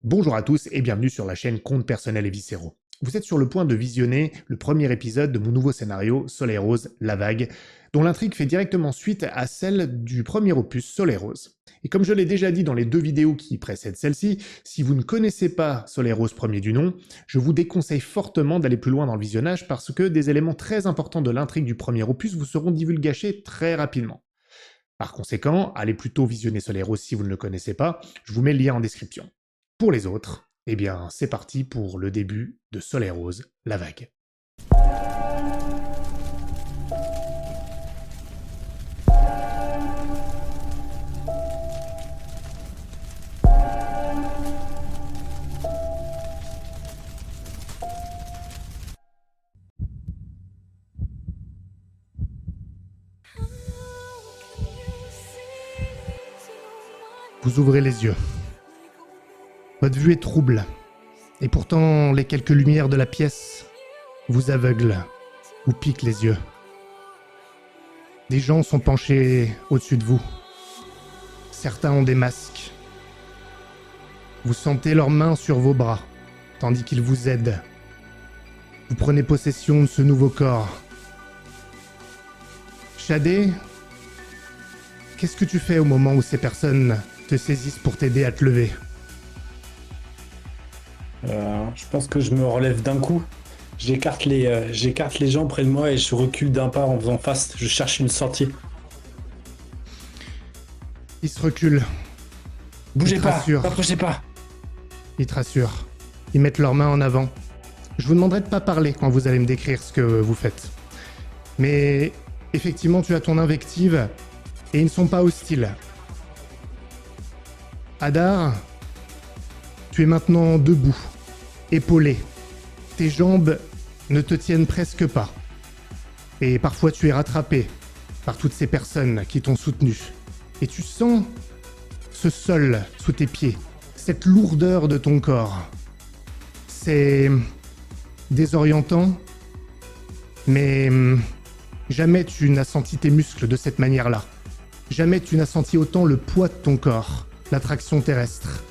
Bonjour à tous et bienvenue sur la chaîne Comptes personnels et viscéraux. Vous êtes sur le point de visionner le premier épisode de mon nouveau scénario Soleil Rose, La Vague, dont l'intrigue fait directement suite à celle du premier opus Soleil Rose. Et comme je l'ai déjà dit dans les deux vidéos qui précèdent celle-ci, si vous ne connaissez pas Soleil Rose premier du nom, je vous déconseille fortement d'aller plus loin dans le visionnage parce que des éléments très importants de l'intrigue du premier opus vous seront divulgachés très rapidement. Par conséquent, allez plutôt visionner Soleil Rose si vous ne le connaissez pas, je vous mets le lien en description. Pour les autres, eh bien c'est parti pour le début de Soleil Rose, La Vague. Vous ouvrez les yeux. Votre vue est trouble, et pourtant les quelques lumières de la pièce vous aveuglent ou piquent les yeux. Des gens sont penchés au-dessus de vous. Certains ont des masques. Vous sentez leurs mains sur vos bras, tandis qu'ils vous aident. Vous prenez possession de ce nouveau corps. Shadé, qu'est-ce que tu fais au moment où ces personnes te saisissent pour t'aider à te lever ? Je pense que je me relève d'un coup. J'écarte les gens près de moi et je recule d'un pas en faisant face. Je cherche une sortie. Ils se reculent. Bougez pas, rassurent. approchez pas. Ils te rassurent. Ils mettent leurs mains en avant. Je vous demanderai de pas parler quand vous allez me décrire ce que vous faites. Mais effectivement, tu as ton invective et ils ne sont pas hostiles. Hadar, tu es maintenant debout, épaulé. Tes jambes ne te tiennent presque pas. Et parfois tu es rattrapé par toutes ces personnes qui t'ont soutenu. Et tu sens ce sol sous tes pieds, cette lourdeur de ton corps. C'est désorientant, mais jamais tu n'as senti tes muscles de cette manière-là. Jamais tu n'as senti autant le poids de ton corps, l'attraction terrestre.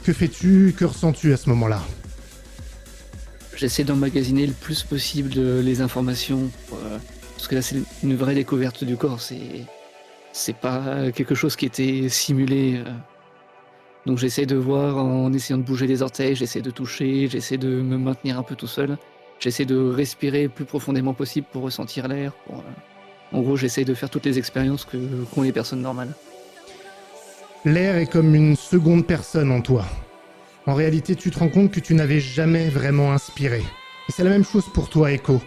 Que fais-tu, que ressens-tu à ce moment-là ? J'essaie d'emmagasiner le plus possible les informations, parce que là c'est une vraie découverte du corps, c'est pas quelque chose qui était simulé. Donc j'essaie de voir en essayant de bouger les orteils, j'essaie de toucher, j'essaie de me maintenir un peu tout seul, j'essaie de respirer le plus profondément possible pour ressentir l'air. En gros, j'essaie de faire toutes les expériences qu'ont les personnes normales. L'air est comme une seconde personne en toi. En réalité, tu te rends compte que tu n'avais jamais vraiment inspiré. Et c'est la même chose pour toi, Echo.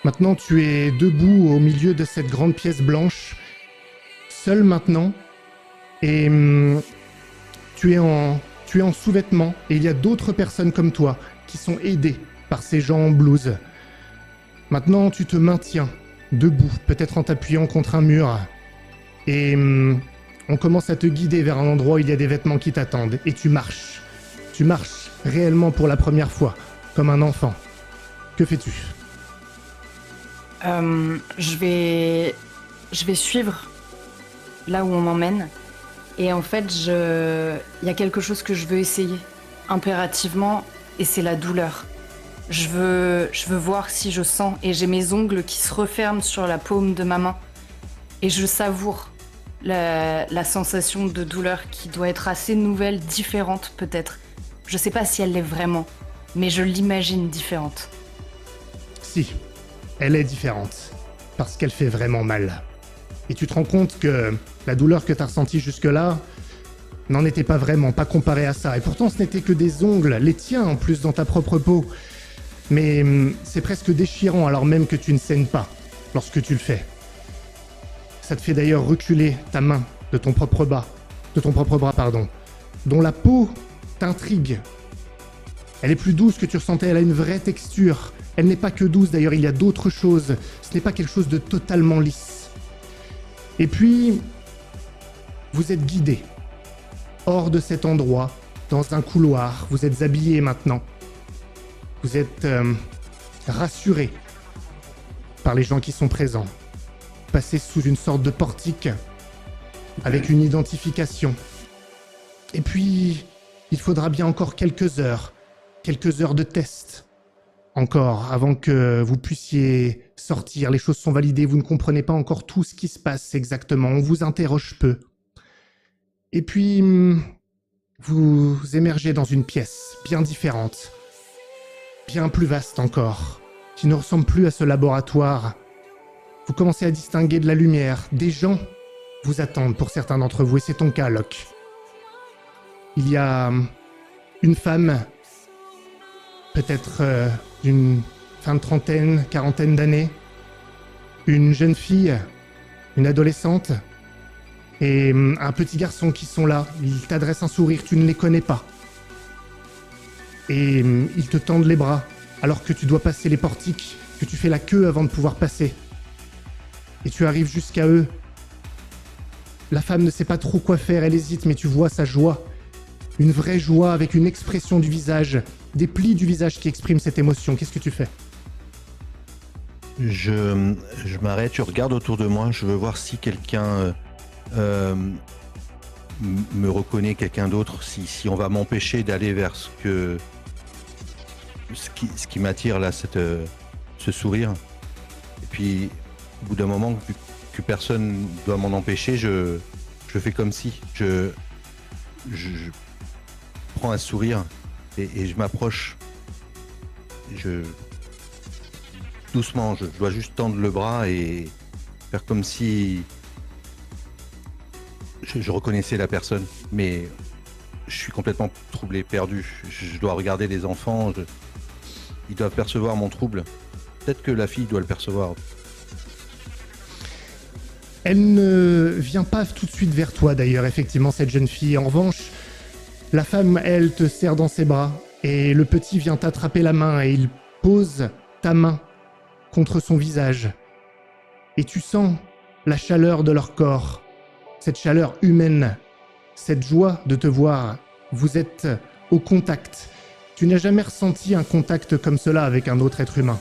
Maintenant, tu es debout au milieu de cette grande pièce blanche, seul maintenant, et tu es en sous-vêtements, et il y a d'autres personnes comme toi qui sont aidées par ces gens en blouse. Maintenant, tu te maintiens debout, peut-être en t'appuyant contre un mur, et on commence à te guider vers un endroit où il y a des vêtements qui t'attendent, et tu marches. Tu marches réellement pour la première fois, comme un enfant. Que fais-tu ? Je vais suivre là où on m'emmène. Et en fait, il y a quelque chose que je veux essayer impérativement, et c'est la douleur. Je veux voir si je sens, et j'ai mes ongles qui se referment sur la paume de ma main. Et je savoure la sensation de douleur qui doit être assez nouvelle, différente peut-être. Je sais pas si elle l'est vraiment, mais je l'imagine différente. Si, elle est différente, parce qu'elle fait vraiment mal. Et tu te rends compte que la douleur que t'as ressentie jusque-là n'en était pas vraiment, pas comparée à ça. Et pourtant, ce n'était que des ongles, les tiens en plus dans ta propre peau. Mais c'est presque déchirant alors même que tu ne saignes pas lorsque tu le fais. Ça te fait d'ailleurs reculer ta main de ton propre bras, dont la peau t'intrigue. Elle est plus douce que tu ressentais, elle a une vraie texture. Elle n'est pas que douce d'ailleurs, il y a d'autres choses. Ce n'est pas quelque chose de totalement lisse. Et puis, vous êtes guidé hors de cet endroit, dans un couloir. Vous êtes habillé maintenant. Vous êtes rassuré par les gens qui sont présents. Passez sous une sorte de portique avec une identification. Et puis, Il faudra bien encore quelques heures de test. Encore, avant que vous puissiez sortir, les choses sont validées, vous ne comprenez pas encore tout ce qui se passe exactement, on vous interroge peu. Et puis, vous émergez dans une pièce bien différente, bien plus vaste encore, qui ne ressemble plus à ce laboratoire. Vous commencez à distinguer de la lumière, des gens vous attendent pour certains d'entre vous, et c'est ton cas, Locke. Il y a une femme, peut-être d'une fin de trentaine, quarantaine d'années, une jeune fille, une adolescente, et un petit garçon qui sont là. Ils t'adressent un sourire, tu ne les connais pas. Et ils te tendent les bras, alors que tu dois passer les portiques, que tu fais la queue avant de pouvoir passer. Et tu arrives jusqu'à eux. La femme ne sait pas trop quoi faire, elle hésite, mais tu vois sa joie. Une vraie joie avec une expression du visage, des plis du visage qui expriment cette émotion. Qu'est-ce que tu fais ? Je m'arrête, je regarde autour de moi, je veux voir si quelqu'un me reconnaît, quelqu'un d'autre, si on va m'empêcher d'aller vers ce qui m'attire là, ce sourire. Et puis, au bout d'un moment, vu que personne doit m'en empêcher, je fais comme si. Je prends un sourire et je m'approche. Doucement, je dois juste tendre le bras et faire comme si je reconnaissais la personne, mais je suis complètement troublé, perdu. Je dois regarder les enfants, ils doivent percevoir mon trouble. Peut-être que la fille doit le percevoir. Elle ne vient pas tout de suite vers toi d'ailleurs, effectivement, cette jeune fille. En revanche, la femme, elle, te serre dans ses bras et le petit vient t'attraper la main et il pose ta main contre son visage. Et tu sens la chaleur de leur corps, cette chaleur humaine, cette joie de te voir. Vous êtes au contact. Tu n'as jamais ressenti un contact comme cela avec un autre être humain.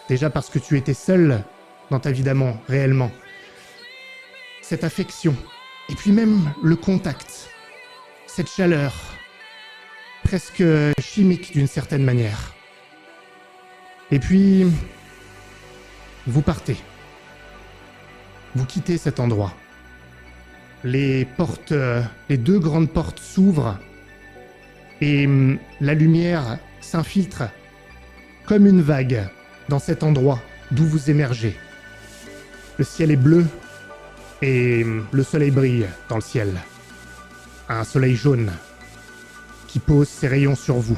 Déjà parce que tu étais seul dans ta vie d'amant, réellement. Cette affection, et puis même le contact, cette chaleur, presque chimique d'une certaine manière. Et puis, vous partez. Vous quittez cet endroit. Les portes, les deux grandes portes s'ouvrent et la lumière s'infiltre comme une vague dans cet endroit d'où vous émergez. Le ciel est bleu et le soleil brille dans le ciel. Un soleil jaune qui pose ses rayons sur vous.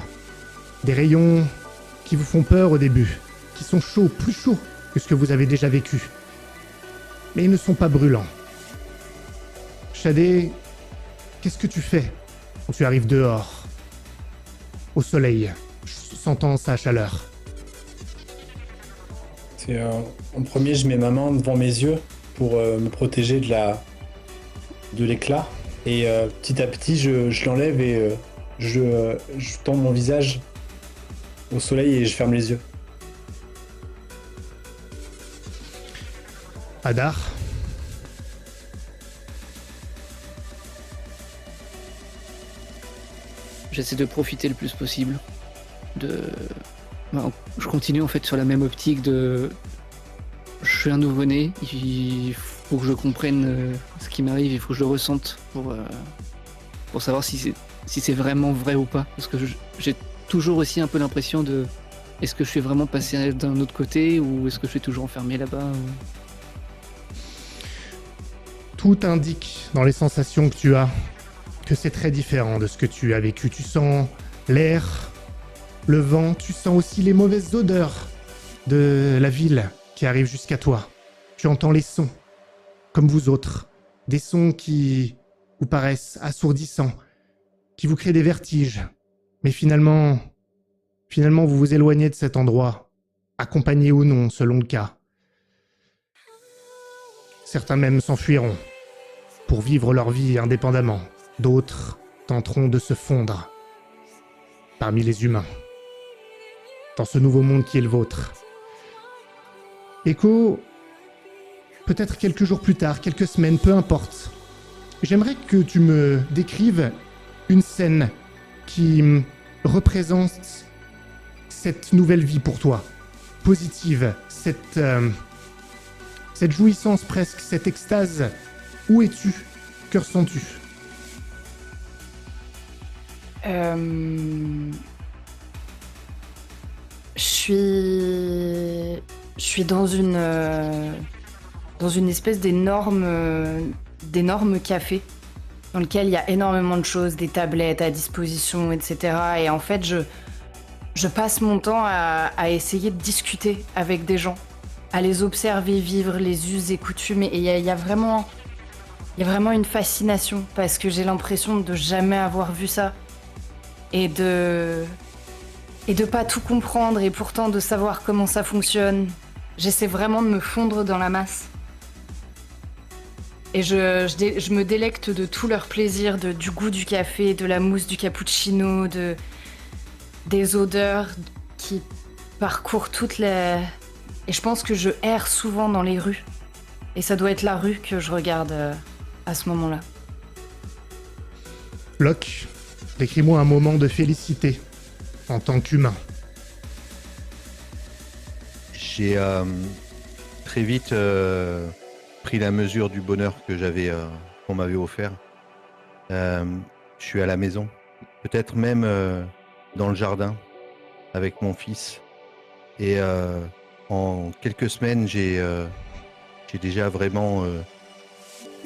Des rayons qui vous font peur au début, qui sont chauds, plus chauds que ce que vous avez déjà vécu. Mais ils ne sont pas brûlants. Shadé, qu'est-ce que tu fais quand tu arrives dehors, au soleil, sentant sa chaleur? En premier, je mets ma main devant mes yeux pour me protéger de l'éclat. Et petit à petit, je l'enlève et je tends mon visage au soleil et je ferme les yeux. Hadar, j'essaie de profiter le plus possible. Je continue en fait sur la même optique de... Je suis un nouveau-né, il faut que je comprenne ce qui m'arrive, il faut que je le ressente pour savoir si c'est vraiment vrai ou pas. Parce que j'ai toujours aussi un peu l'impression de... Est-ce que je suis vraiment passé d'un autre côté ou est-ce que je suis toujours enfermé là-bas Tout indique dans les sensations que tu as que c'est très différent de ce que tu as vécu. Tu sens l'air, le vent, tu sens aussi les mauvaises odeurs de la ville qui arrivent jusqu'à toi. Tu entends les sons, comme vous autres, des sons qui vous paraissent assourdissants, qui vous créent des vertiges. Mais finalement, vous vous éloignez de cet endroit, accompagné ou non, selon le cas. Certains même s'enfuiront pour vivre leur vie indépendamment. D'autres tenteront de se fondre parmi les humains, dans ce nouveau monde qui est le vôtre. Echo, peut-être quelques jours plus tard, quelques semaines, peu importe. J'aimerais que tu me décrives une scène qui représente cette nouvelle vie pour toi, positive, cette jouissance presque, cette extase. Où es-tu? Que ressens-tu? Je suis dans une espèce d'énorme café dans lequel il y a énormément de choses, des tablettes à disposition, etc. Et en fait, je passe mon temps à essayer de discuter avec des gens, à les observer vivre, les us et coutumes. Et il y a vraiment une fascination parce que j'ai l'impression de jamais avoir vu ça et de pas tout comprendre et pourtant de savoir comment ça fonctionne. J'essaie vraiment de me fondre dans la masse. Et je me délecte de tout leur plaisir, du goût du café, de la mousse du cappuccino, des odeurs qui parcourent toutes les... Et je pense que je erre souvent dans les rues. Et ça doit être la rue que je regarde à ce moment-là. Locke, décris-moi un moment de félicité en tant qu'humain. J'ai très vite pris la mesure du bonheur que qu'on m'avait offert. Je suis à la maison, peut-être même dans le jardin avec mon fils. Et en quelques semaines, j'ai déjà vraiment...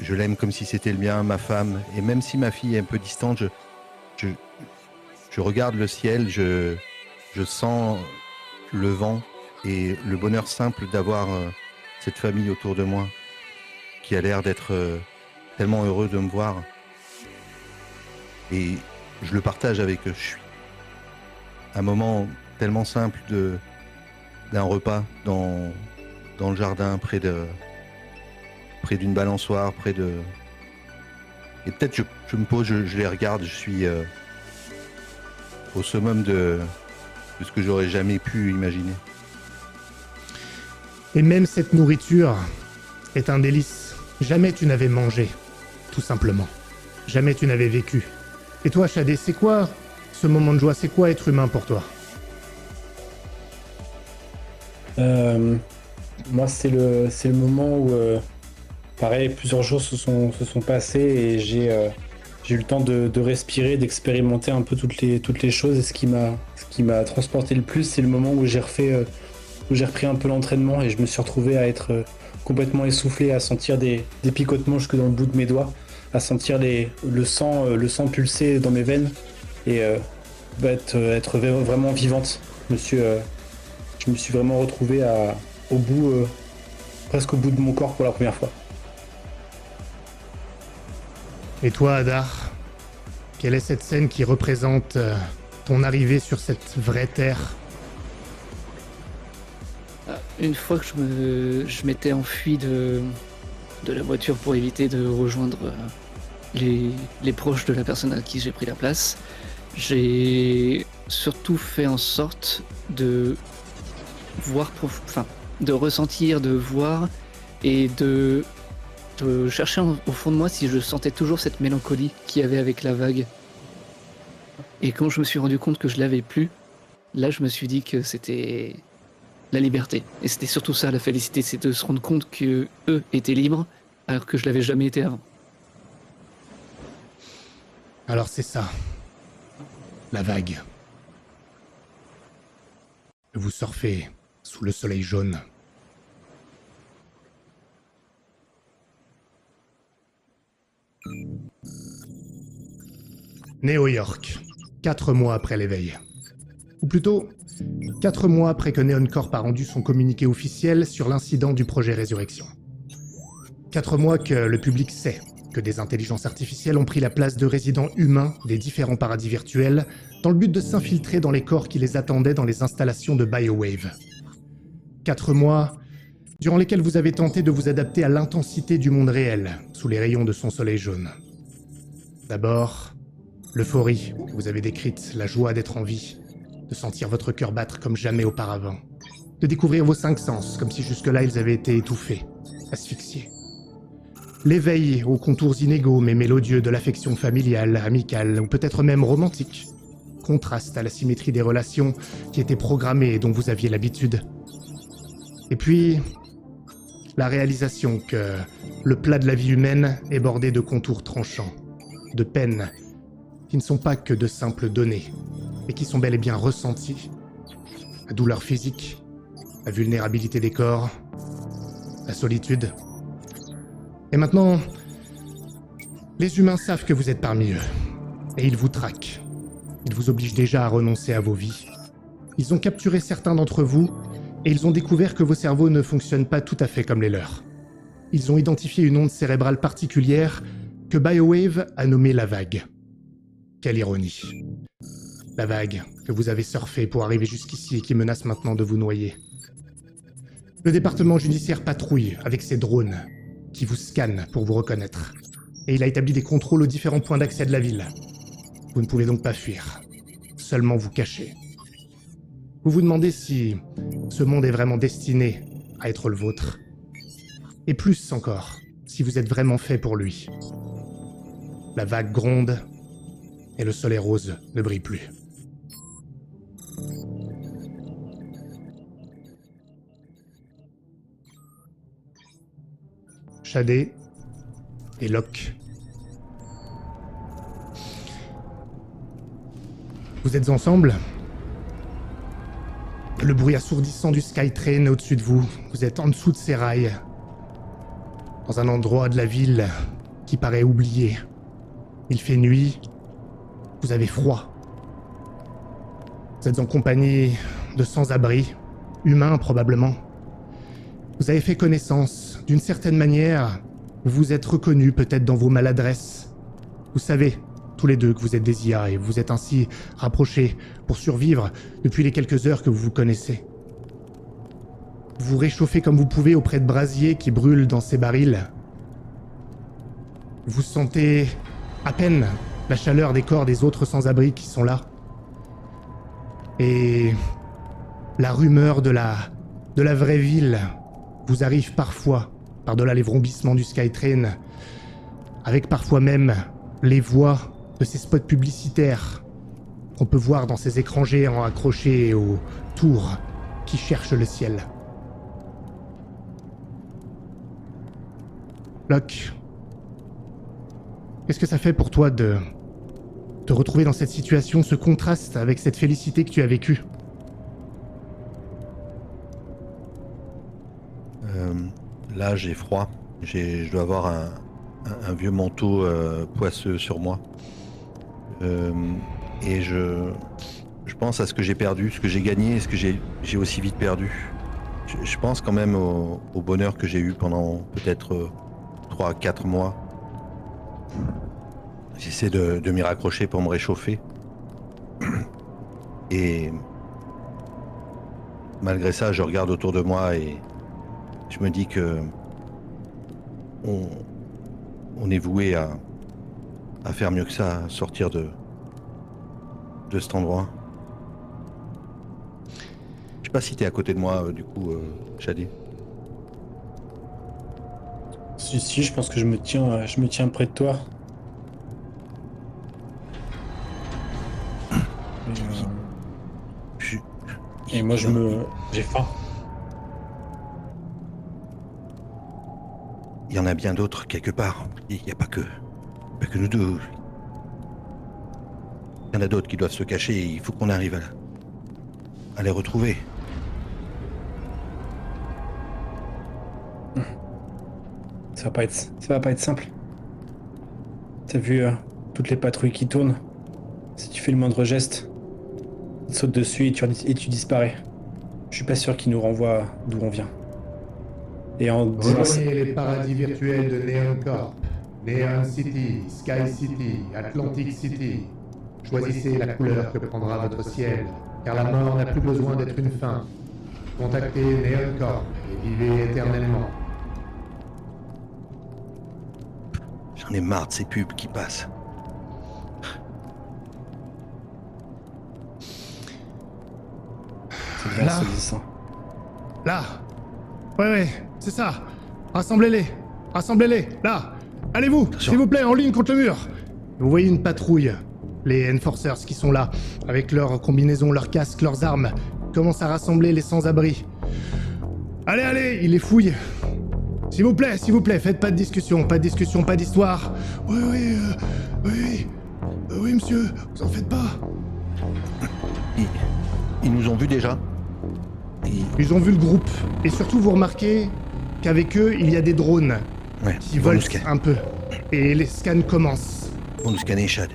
je l'aime comme si c'était le mien, ma femme. Et même si ma fille est un peu distante, je regarde le ciel, je sens le vent et le bonheur simple d'avoir cette famille autour de moi qui a l'air d'être tellement heureux de me voir. Et je le partage avec eux. Je suis un moment tellement simple d'un repas dans le jardin, près d'une balançoire, Et peut-être je me pose, je les regarde, je suis au summum de ce que j'aurais jamais pu imaginer. Et même cette nourriture est un délice. Jamais tu n'avais mangé, tout simplement. Jamais tu n'avais vécu. Et toi, Shadé, c'est quoi ce moment de joie? C'est quoi être humain pour toi? Moi, c'est le moment où, pareil, plusieurs jours se sont passés et j'ai eu le temps de respirer, d'expérimenter un peu toutes les choses. Et ce qui m'a transporté le plus, c'est le moment où j'ai repris un peu l'entraînement et je me suis retrouvé à être complètement essoufflé, à sentir des picotements jusque dans le bout de mes doigts, à sentir le sang pulser dans mes veines et être vraiment vivante. Je me suis vraiment retrouvé presque au bout de mon corps pour la première fois. Et toi, Hadar, quelle est cette scène qui représente ton arrivée sur cette vraie terre? Une fois que je m'étais enfui de la voiture pour éviter de rejoindre les proches de la personne à qui j'ai pris la place, j'ai surtout fait en sorte de voir, de ressentir, de voir et de chercher au fond de moi si je sentais toujours cette mélancolie qu'il y avait avec la vague. Et quand je me suis rendu compte que je l'avais plus, là je me suis dit que c'était la liberté. Et c'était surtout ça la félicité, c'est de se rendre compte que eux étaient libres alors que je l'avais jamais été avant. Alors c'est ça, la vague. Vous surfez sous le soleil jaune. New York, 4 mois après l'éveil. Ou plutôt, 4 mois après que Neon Corp a rendu son communiqué officiel sur l'incident du projet Résurrection. 4 mois que le public sait que des intelligences artificielles ont pris la place de résidents humains des différents paradis virtuels dans le but de s'infiltrer dans les corps qui les attendaient dans les installations de BioWave. 4 mois durant lesquels vous avez tenté de vous adapter à l'intensité du monde réel sous les rayons de son soleil jaune. D'abord, l'euphorie que vous avez décrite, la joie d'être en vie, de sentir votre cœur battre comme jamais auparavant, de découvrir vos 5 sens comme si jusque-là ils avaient été étouffés, asphyxiés. L'éveil aux contours inégaux mais mélodieux de l'affection familiale, amicale ou peut-être même romantique, contraste à la symétrie des relations qui étaient programmées et dont vous aviez l'habitude. Et puis, la réalisation que le plat de la vie humaine est bordé de contours tranchants, de peines qui ne sont pas que de simples données, et qui sont bel et bien ressenties. La douleur physique, la vulnérabilité des corps, la solitude. Et maintenant, les humains savent que vous êtes parmi eux, et ils vous traquent. Ils vous obligent déjà à renoncer à vos vies. Ils ont capturé certains d'entre vous, et ils ont découvert que vos cerveaux ne fonctionnent pas tout à fait comme les leurs. Ils ont identifié une onde cérébrale particulière que BioWave a nommée la vague. Quelle ironie. La vague que vous avez surfée pour arriver jusqu'ici et qui menace maintenant de vous noyer. Le département judiciaire patrouille avec ses drones qui vous scannent pour vous reconnaître. Et il a établi des contrôles aux différents points d'accès de la ville. Vous ne pouvez donc pas fuir, seulement vous cacher. Vous vous demandez si ce monde est vraiment destiné à être le vôtre. Et plus encore, si vous êtes vraiment fait pour lui. La vague gronde et le soleil rose ne brille plus. Shadé et Locke. Vous êtes ensemble ? Le bruit assourdissant du Skytrain est au-dessus de vous. Vous êtes en dessous de ces rails. Dans un endroit de la ville qui paraît oublié. Il fait nuit. Vous avez froid. Vous êtes en compagnie de sans-abri, humains probablement. Vous avez fait connaissance. D'une certaine manière, vous vous êtes reconnus peut-être dans vos maladresses. Vous savez, tous les deux, que vous êtes des IA et vous vous êtes ainsi rapprochés pour survivre depuis les quelques heures que vous vous connaissez. Vous vous réchauffez comme vous pouvez auprès de brasiers qui brûlent dans ces barils. Vous sentez à peine la chaleur des corps des autres sans-abri qui sont là. Et la rumeur de la vraie ville vous arrive parfois, par-delà les vrombissements du Skytrain, avec parfois même les voix de ces spots publicitaires qu'on peut voir dans ces écrans géants accrochés aux tours qui cherchent le ciel. Locke, qu'est-ce que ça fait pour toi de te retrouver dans cette situation, ce contraste avec cette félicité que tu as vécue ? Là, j'ai froid. Je dois avoir un vieux manteau poisseux sur moi. Et je pense à ce que j'ai perdu, ce que j'ai gagné et ce que j'ai aussi vite perdu. Je pense quand même au bonheur que j'ai eu pendant peut-être 3-4 mois. J'essaie de m'y raccrocher pour me réchauffer. Et malgré ça, je regarde autour de moi et je me dis que on est voué à faire mieux que ça, à sortir de cet endroit. Je sais pas si t'es à côté de moi, du coup, Shadé. Si, je pense que je me tiens près de toi. Et moi, j'ai faim. Il y en a bien d'autres quelque part. Il n'y a pas que nous deux. Il y en a d'autres qui doivent se cacher et il faut qu'on arrive à les retrouver. Ça va pas être simple. T'as vu toutes les patrouilles qui tournent. Si tu fais le moindre geste, ils te sautent dessus et tu disparais. Je suis pas sûr qu'ils nous renvoient d'où on vient. Et en disant ça, Rejoignez les paradis virtuels de Neon Corp, Neon City, Sky City, Atlantic City. Choisissez la couleur que prendra votre ciel, car la mort n'a plus besoin d'être une fin. Contactez Neon Corp et vivez éternellement. J'en ai marre de ces pubs qui passent. c'est bien Là. saisissant. Là. Ouais, c'est ça. Rassemblez-les, là. Allez-vous, Attention. s'il vous plaît, en ligne contre le mur. Vous voyez une patrouille Les Enforcers qui sont là, avec leurs combinaisons, leurs casques, leurs armes, commencent à rassembler les sans-abri. Allez, allez, il les fouille. S'il vous plaît, faites pas de discussion, pas d'histoire. Oui, monsieur, vous en faites pas. Ils nous ont vus déjà. Ils ont vu le groupe, et surtout vous remarquez qu'avec eux, il y a des drones qui ils vont nous volent scanner. un peu. Et les scans commencent. Ils vont nous scanner, Chad.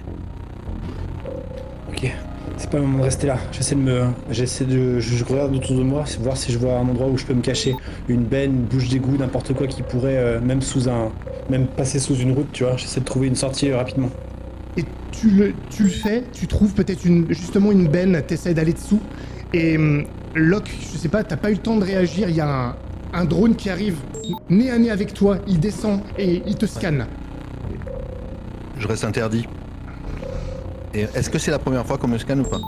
Ok, c'est pas le moment de rester là. Je regarde autour de moi, voir si je vois un endroit où je peux me cacher. Une benne, une bouche d'égout, n'importe quoi qui pourrait, même passer sous une route, tu vois. J'essaie de trouver une sortie rapidement. Et tu le fais, tu trouves peut-être justement une benne, t'essaies d'aller dessous, et Locke, je sais pas, t'as pas eu le temps de réagir, il y a un drone qui arrive nez à nez avec toi, il descend et il te scanne. Je reste interdit. Et est-ce que c'est la première fois qu'on me scanne ou pas?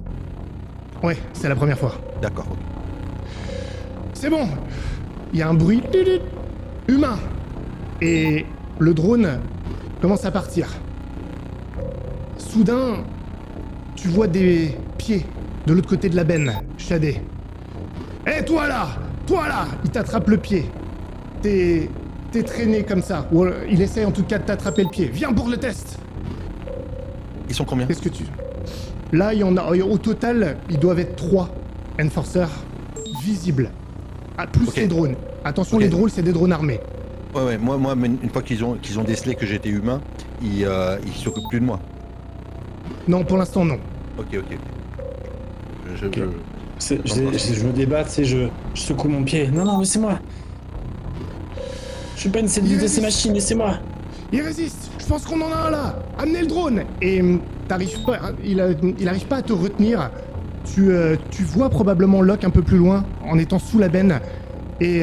Ouais, c'est la première fois. D'accord. Ok. C'est bon. Il y a un bruit humain. Et le drone commence à partir. Soudain, tu vois des pieds de l'autre côté de la benne, Shadé. Hé, toi là! Il t'attrape le pied. T'es traîné comme ça. Ou il essaie en tout cas de t'attraper le pied. Viens pour le test! Ils sont combien? Qu'est-ce que tu... Là, il y en a... Au total, ils doivent être 3 Enforcers visibles. Ah, plus Ok. les drones. Attention, Ok. les drones, c'est des drones armés. Ouais, moi, une fois qu'ils ont décelé que j'étais humain, ils s'occupent plus de moi. Non, pour l'instant, non. Ok. Ok. Je me débat, tu sais, je secoue mon pied. Non, laissez-moi. Je suis pas une cellule de ces machines, laissez-moi. Il résiste. Je pense qu'on en a un là. Amenez le drone. Et t'arrives pas... Il arrive pas à te retenir. Tu vois probablement Locke un peu plus loin, en étant sous la benne. Et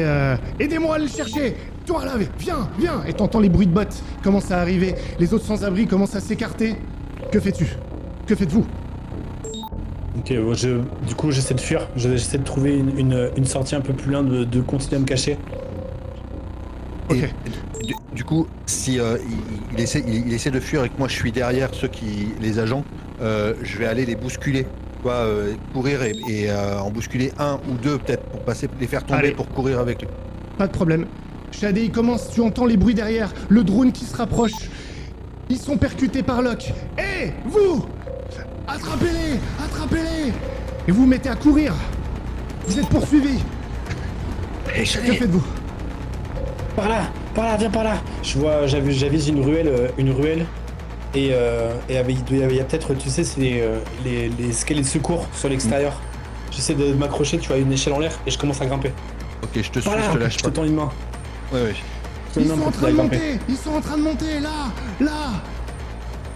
aidez-moi à le chercher. Toi là, viens. Et t'entends les bruits de bottes commencent à arriver. Les autres sans-abri commencent à s'écarter. Que fais-tu? Que faites-vous? Ok, bon, du coup j'essaie de fuir. J'essaie de trouver une sortie un peu plus loin, de continuer à me cacher. Ok. Et du coup, si il essaie de fuir et que moi je suis derrière les agents, je vais aller les bousculer. Tu vois, courir et en bousculer un ou deux peut-être pour les faire tomber Allez. pour courir avec lui. Pas de problème. Shadé, il commence, tu entends les bruits derrière, le drone qui se rapproche. Ils sont percutés par Locke. Hé, vous! Attrapez-les! Et vous vous mettez à courir. Vous êtes poursuivis. Hey, Que Shadé, faites-vous? Par là, viens par là. J'avise une ruelle. Et il y a peut-être, tu sais, c'est les escaliers de secours sur l'extérieur. J'essaie de m'accrocher, tu vois, une échelle en l'air et je commence à grimper. ok, je te suis, Par là, je te lâche je pas. te tends une main. Ouais. Je te tends une main pour t'aider à grimper. Ils sont en train de monter, là.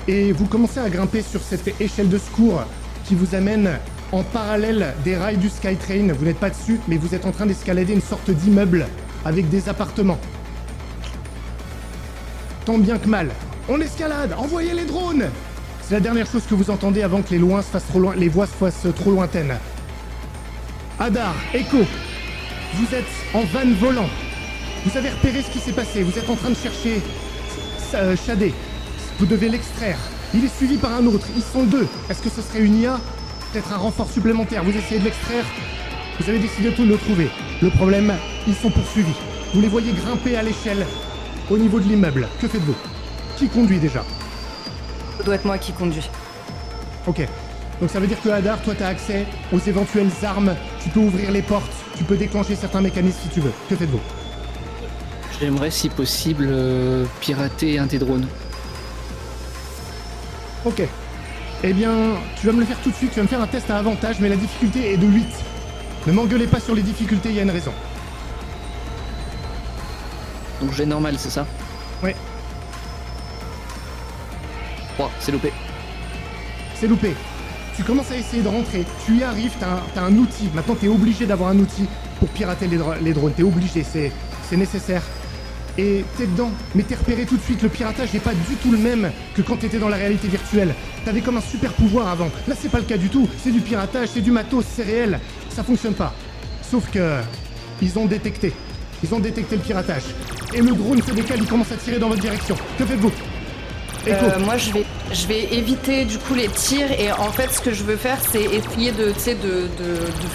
Et vous commencez à grimper sur cette échelle de secours qui vous amène en parallèle des rails du Skytrain. Vous n'êtes pas dessus, mais vous êtes en train d'escalader une sorte d'immeuble avec des appartements. Tant bien que mal. On escalade, envoyez les drones. C'est la dernière chose que vous entendez avant que les voix se fassent trop lointaines. Hadar, Echo, vous êtes en van volant. Vous avez repéré ce qui s'est passé. Vous êtes en train de chercher Shadé. Vous devez l'extraire. Il est suivi par un autre. Ils sont 2. Est-ce que ce serait une IA? Peut-être un renfort supplémentaire. Vous essayez de l'extraire. Vous avez décidé de le trouver. Le problème, ils sont poursuivis. Vous les voyez grimper à l'échelle au niveau de l'immeuble. Que faites-vous? Qui conduit déjà? Ça doit être moi qui conduis. Ok. Donc ça veut dire que Hadar, toi t'as accès aux éventuelles armes. Tu peux ouvrir les portes. Tu peux déclencher certains mécanismes si tu veux. Que faites-vous? J'aimerais, si possible, pirater un des drones. Ok. Eh bien, tu vas me le faire tout de suite, tu vas me faire un test à avantage, mais la difficulté est de 8. Ne m'engueulez pas sur les difficultés, il y a une raison. Donc j'ai normal, c'est ça? Ouais, 3, c'est loupé. c'est loupé. Tu commences à essayer de rentrer, tu y arrives, t'as un outil. Maintenant, t'es obligé d'avoir un outil pour pirater les drones. T'es obligé, c'est nécessaire. Et t'es dedans, mais t'es repéré tout de suite. Le piratage n'est pas du tout le même que quand t'étais dans la réalité virtuelle. T'avais comme un super pouvoir avant. Là, c'est pas le cas du tout. C'est du piratage, c'est du matos, c'est réel. Ça fonctionne pas. Sauf que ils ont détecté. Ils ont détecté le piratage. Et le drone se décale, il commence à tirer dans votre direction. Que faites-vous? Moi, je vais éviter du coup les tirs et en fait, ce que je veux faire, c'est essayer de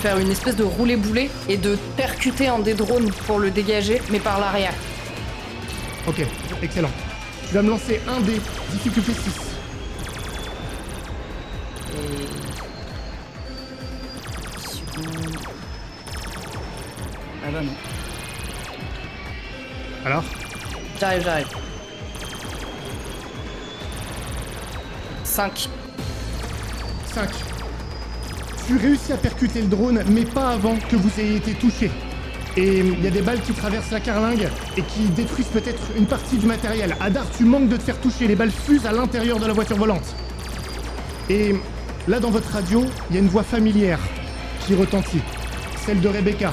faire une espèce de roulé-boulé et de percuter un des drones pour le dégager, mais par l'arrière. Ok, excellent. Tu vas me lancer un dé, difficulté 6. Ah bah non. Alors, J'arrive. 5. 5. Tu réussis à percuter le drone, mais pas avant que vous ayez été touché. Et il y a des balles qui traversent la carlingue et qui détruisent peut-être une partie du matériel. Hadar, tu manques de te faire toucher, les balles fusent à l'intérieur de la voiture volante. Et là, dans votre radio, il y a une voix familière qui retentit, celle de Rebecca.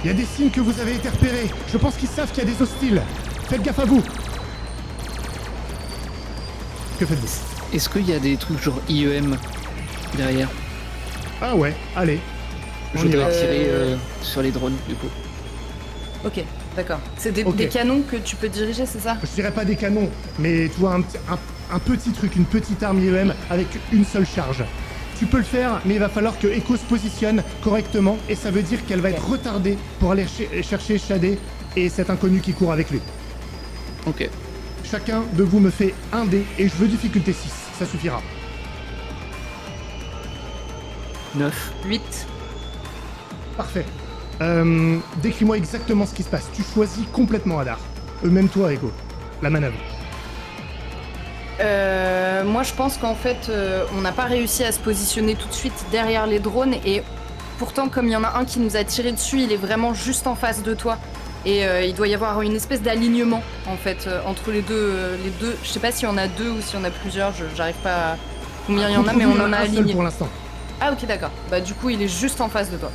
Il y a des signes que vous avez été repérés. Je pense qu'ils savent qu'il y a des hostiles. Faites gaffe à vous. Que faites-vous? Est-ce qu'il y a des trucs genre IEM derrière? Ah ouais, allez. Je On y dois va. tirer sur les drones du coup. Ok, d'accord. C'est Ok. des canons que tu peux diriger, c'est ça? Je dirais pas des canons, mais tu vois un petit truc, une petite arme IEM avec une seule charge. Tu peux le faire, mais il va falloir que Echo se positionne correctement, et ça veut dire qu'elle va être retardée pour aller chercher Shadé et cet inconnu qui court avec lui. Ok. Chacun de vous me fait un dé, et je veux difficulté 6, ça suffira. 9. 8. Parfait. Décris-moi exactement ce qui se passe. Tu choisis complètement Hadar. Même toi, Echo. La manœuvre. Moi, je pense qu'en fait, on n'a pas réussi à se positionner tout de suite derrière les drones et pourtant, comme il y en a un qui nous a tiré dessus, il est vraiment juste en face de toi. Et il doit y avoir une espèce d'alignement en fait entre les deux. Je sais pas s'il y en a deux ou s'il y en a plusieurs. J'arrive pas à combien il y en a, mais on en a un seul aligné. pour l'instant. Ah ok, d'accord. Bah du coup, il est juste en face de toi.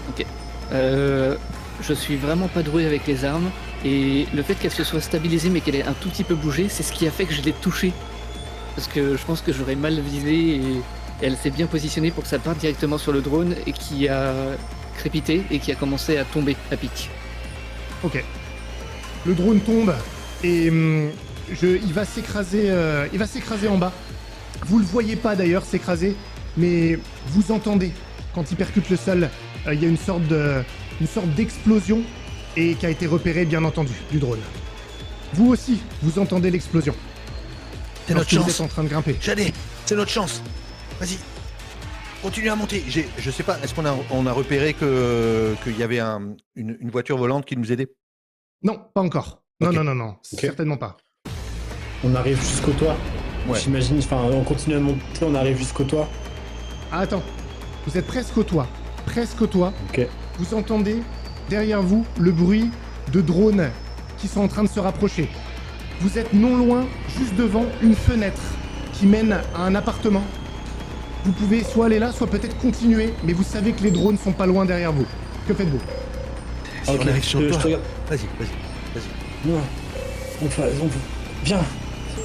Ok. Je suis vraiment pas doué avec les armes. Et le fait qu'elle se soit stabilisée mais qu'elle ait un tout petit peu bougé, c'est ce qui a fait que je l'ai touchée. Parce que je pense que j'aurais mal visé et elle s'est bien positionnée pour que ça parte directement sur le drone et qui a crépité et qui a commencé à tomber à pic. Ok. Le drone tombe et il va s'écraser en bas. Vous le voyez pas d'ailleurs s'écraser, mais vous entendez quand il percute le sol, il y a une sorte d'explosion et qui a été repérée bien entendu du drone. Vous aussi, vous entendez l'explosion. C'est notre Lorsque vous chance. êtes en train de grimper. Shadé, c'est notre chance. Vas-y. Continue à monter. Je sais pas, est-ce qu'on a repéré qu'il y avait une voiture volante qui nous aidait? Non, pas encore. Non, Ok. non, Ok. certainement pas. On arrive jusqu'au toit. Ouais. J'imagine, enfin, on continue à monter, on arrive jusqu'au toit. Ah, attends, vous êtes presque au toit. Presque au toit. Ok. Vous entendez derrière vous le bruit de drones qui sont en train de se rapprocher. Vous êtes non loin, juste devant une fenêtre qui mène à un appartement. Vous pouvez soit aller là, soit peut-être continuer, mais vous savez que les drones sont pas loin derrière vous. Que faites-vous? Si Ok, on arrive sur le je toit. te regarde. Vas-y. Non. Viens.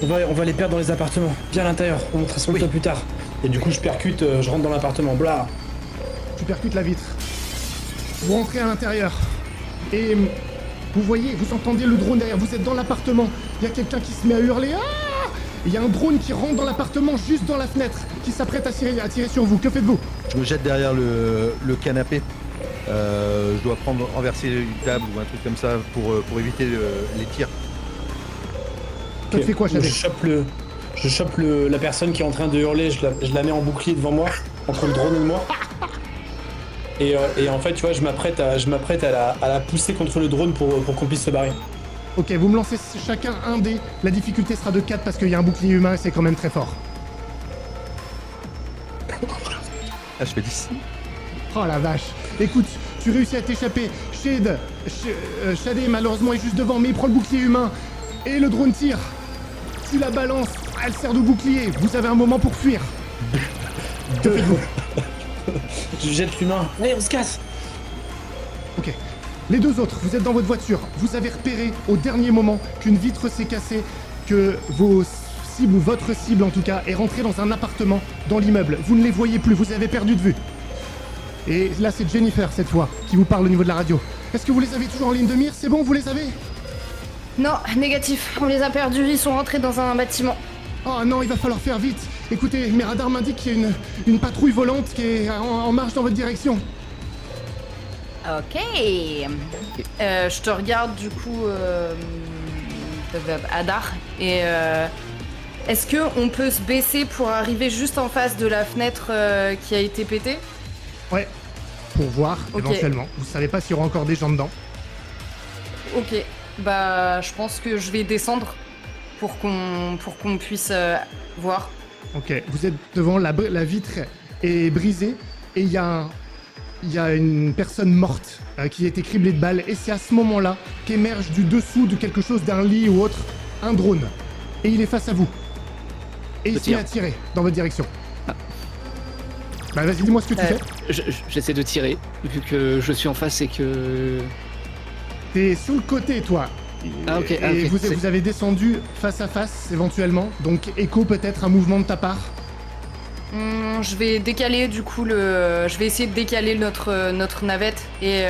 On va les perdre dans les appartements. Viens à l'intérieur. On montrera sur le Oui. toit plus tard. Et du coup, je percute, je rentre dans l'appartement. Blah. Tu percutes la vitre. Vous rentrez à l'intérieur. Et vous voyez, vous entendez le drone derrière. Vous êtes dans l'appartement. Il y a quelqu'un qui se met à hurler. Ah! Il y a un drone qui rentre dans l'appartement, juste dans la fenêtre, qui s'apprête à tirer sur vous. Que faites-vous? Je me jette derrière le canapé. Je dois renverser une table ou un truc comme ça pour éviter les tirs. Toi, tu fais quoi, Shadé? Je chope la personne qui est en train de hurler. Je la mets en bouclier devant moi, entre le drone et moi. Et en fait, tu vois, je m'apprête à la pousser contre le drone pour qu'on puisse se barrer. Ok, vous me lancez chacun un dé. La difficulté sera de 4 parce qu'il y a un bouclier humain et c'est quand même très fort. Ah, je fais 10. Oh la vache. Écoute, tu réussis à t'échapper. Shadé malheureusement est juste devant, mais il prend le bouclier humain. Et le drone tire. Tu la balances. Elle sert de bouclier. Vous avez un moment pour fuir. Que faites-vous? Je jette l'humain. Allez, on se casse. Ok. Les deux autres, vous êtes dans votre voiture. Vous avez repéré au dernier moment qu'une vitre s'est cassée, que vos cibles, ou votre cible en tout cas, est rentrée dans un appartement dans l'immeuble. Vous ne les voyez plus, vous avez perdu de vue. Et là, c'est Jennifer cette fois qui vous parle au niveau de la radio. Est-ce que vous les avez toujours en ligne de mire? C'est bon, vous les avez? Non, négatif. On les a perdus, ils sont rentrés dans un bâtiment. Oh non, il va falloir faire vite. Écoutez, mes radars m'indiquent qu'il y a une patrouille volante qui est en marche dans votre direction. Ok. Je te regarde du coup, Adar. Et est-ce que on peut se baisser pour arriver juste en face de la fenêtre qui a été pétée? Ouais, pour voir, Ok. éventuellement. Vous savez pas s'il y aura encore des gens dedans. Ok. Bah, je pense que je vais descendre pour qu'on puisse voir. Ok, vous êtes devant, la vitre est brisée et il y a une personne morte qui a été criblée de balles et c'est à ce moment-là qu'émerge du dessous de quelque chose, d'un lit ou autre, un drone. Et il est face à vous. Et il Je se met tire. à tirer dans votre direction. Bah vas-y, dis-moi ce que tu fais. J'essaie de tirer, vu que je suis en face et que... T'es sur le côté, toi. Ah, ok, Et ah, ok, vous, c'est- vous avez descendu face à face, éventuellement. Donc, Echo, peut-être un mouvement de ta part. Je vais décaler du coup je vais essayer de décaler notre navette et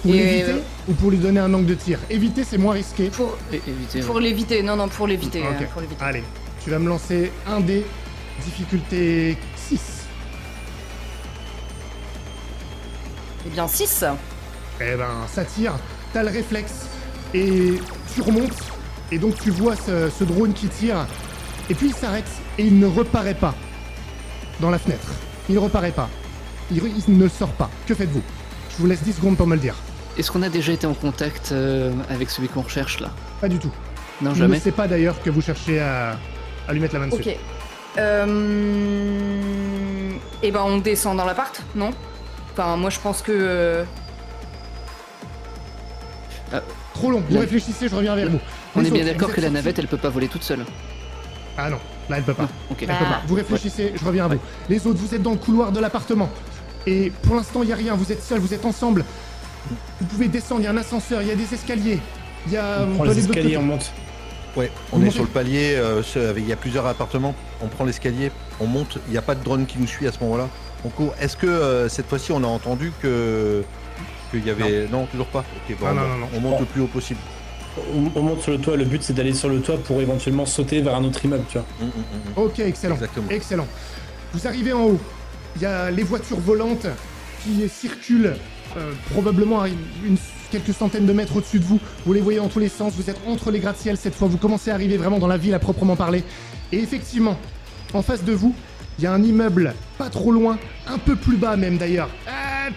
Pour Et, l'éviter ou pour lui donner un angle de tir. Éviter, c'est moins risqué. éviter. pour l'éviter. Non, pour l'éviter. Ok. Pour l'éviter. Allez, tu vas me lancer un dé, difficulté 6. Eh bien 6. Eh ben, ça tire, t'as le réflexe, et tu remontes, et donc tu vois ce drone qui tire, et puis il s'arrête, et il ne reparaît pas dans la fenêtre. Il ne reparaît pas. Il ne sort pas. Que faites-vous? Je vous laisse 10 secondes pour me le dire. Est-ce qu'on a déjà été en contact avec celui qu'on recherche là? Pas du tout. Non, Il ne jamais. sait pas d'ailleurs que vous cherchez à lui mettre la main dessus. Ok. Eh ben on descend dans l'appart, non? Enfin, moi je pense que. Trop long, vous La- réfléchissez, je reviens vers vous. On Les est bien autres, d'accord vous que êtes la sortis. navette, elle peut pas voler toute seule. Ah non, là elle peut pas. Non, ok. Elle peut pas. Vous réfléchissez, je reviens à vous. Les autres, vous êtes dans le couloir de l'appartement. Et pour l'instant, il n'y a rien, vous êtes seuls, vous êtes ensemble. Vous pouvez descendre, il y a un ascenseur, il y a des escaliers. Il y a... On prend peut les aller de l'autre escaliers, côté. on monte. Ouais, on Vous est montez sur le palier, il y a plusieurs appartements, on prend l'escalier, on monte, il n'y a pas de drone qui nous suit à ce moment-là. On court. Est-ce que cette fois-ci on a entendu qu'il y avait... Non, toujours pas. Ok, bon, Non, non, on- non, non. on monte le plus haut possible. On monte sur le toit, le but c'est d'aller sur le toit pour éventuellement sauter vers un autre immeuble, tu vois. Ok, excellent. Exactement. Excellent. Vous arrivez en haut. Il y a les voitures volantes qui circulent probablement à quelques centaines de mètres au-dessus de vous. Vous les voyez dans tous les sens. Vous êtes entre les gratte-ciels cette fois. Vous commencez à arriver vraiment dans la ville à proprement parler. Et effectivement, en face de vous, il y a un immeuble pas trop loin, un peu plus bas même d'ailleurs.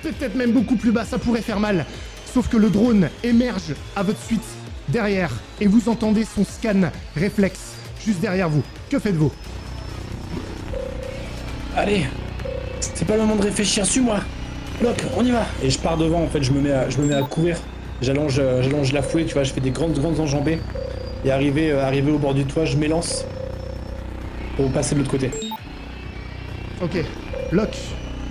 Peut-être même beaucoup plus bas, ça pourrait faire mal. Sauf que le drone émerge à votre suite derrière et vous entendez son scan réflexe juste derrière vous. Que faites-vous? Allez, c'est pas le moment de réfléchir, suis-moi. Bloc, on y va. Et je pars devant, en fait, je me mets à courir. J'allonge la foulée, tu vois, je fais des grandes enjambées. Et arrivé au bord du toit, je m'élance pour passer de l'autre côté. Ok. Locke,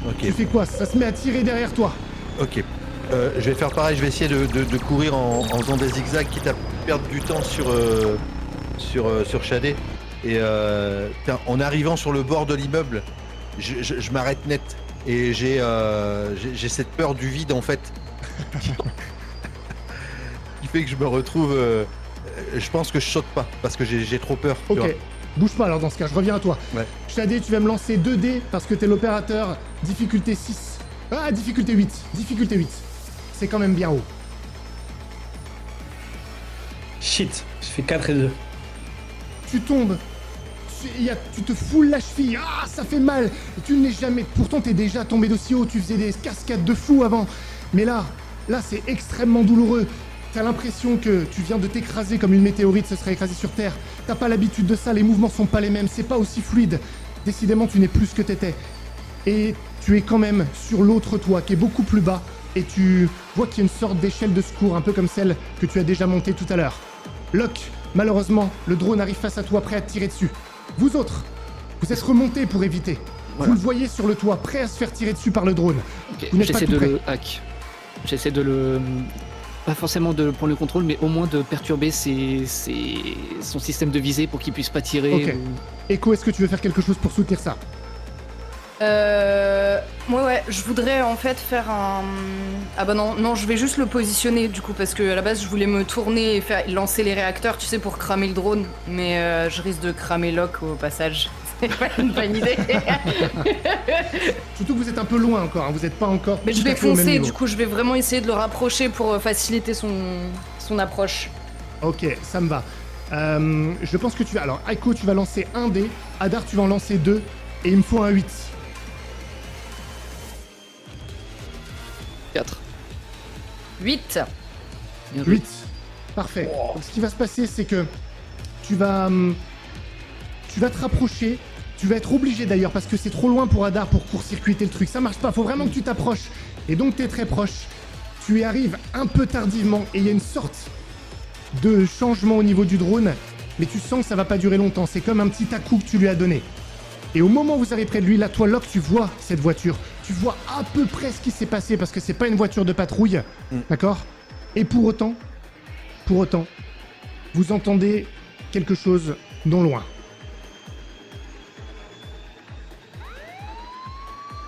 Ok, tu fais quoi? Ça se met à tirer derrière toi. ok. Je vais faire pareil, je vais essayer de courir en faisant des zigzags, quitte à perdre du temps sur Shadé. Et en arrivant sur le bord de l'immeuble, je m'arrête net. Et j'ai cette peur du vide en fait. Qui fait que je me retrouve... je pense que je saute pas, parce que j'ai trop peur. tu vois. Ok. Bouge pas alors dans ce cas, je reviens à toi. Ouais. Shadé, tu vas me lancer 2 dés parce que t'es l'opérateur. Difficulté 6. Ah, difficulté 8. Difficulté 8. C'est quand même bien haut. Shit, je fais 4 et 2. Tu tombes. Tu te foules la cheville. Ah, ça fait mal. Tu n'es jamais... Pourtant, t'es déjà tombé d'aussi haut. Tu faisais des cascades de fou avant. Mais là, c'est extrêmement douloureux. T'as l'impression que tu viens de t'écraser comme une météorite se serait écrasée sur Terre. T'as pas l'habitude de ça, les mouvements sont pas les mêmes, c'est pas aussi fluide. Décidément, tu n'es plus ce que t'étais. Et tu es quand même sur l'autre toit qui est beaucoup plus bas. Et tu vois qu'il y a une sorte d'échelle de secours, un peu comme celle que tu as déjà montée tout à l'heure. Locke, malheureusement, le drone arrive face à toi, prêt à te tirer dessus. Vous autres, vous êtes remontés pour éviter. Voilà. Vous le voyez sur le toit, prêt à se faire tirer dessus par le drone. Ok, Vous n'êtes pas j'essaie tout de prêt. le hack. J'essaie de le... Pas forcément de prendre le contrôle, mais au moins de perturber son système de visée pour qu'il puisse pas tirer. Ok. Echo, est-ce que tu veux faire quelque chose pour soutenir ça? Ouais, je voudrais en fait faire un... Ah bah non, je vais juste le positionner du coup, parce que à la base je voulais me tourner et lancer les réacteurs, tu sais, pour cramer le drone, mais je risque de cramer Locke au passage. C'est pas une bonne idée. Surtout que vous êtes un peu loin encore, hein, vous n'êtes pas encore. Mais tout je vais à fait au même foncer, niveau. du coup, je vais vraiment essayer de le rapprocher pour faciliter son approche. Ok, ça me va. Je pense que tu vas. Alors, Aiko, tu vas lancer un dé. Adar, tu vas en lancer 2. Et il me faut un 8. 4. 8. Bien joué. 8. Parfait. Donc, ce qui va se passer, c'est que tu vas te rapprocher. Tu vas être obligé d'ailleurs, parce que c'est trop loin pour Adar pour court-circuiter le truc. Ça marche pas, faut vraiment que tu t'approches. Et donc, tu es très proche. Tu y arrives un peu tardivement. Et il y a une sorte de changement au niveau du drone. Mais tu sens que ça va pas durer longtemps. C'est comme un petit à-coup que tu lui as donné. Et au moment où vous arrivez près de lui, là, toi, Locke, tu vois cette voiture. Tu vois à peu près ce qui s'est passé parce que c'est pas une voiture de patrouille. D'accord ? Et pour autant, vous entendez quelque chose non loin.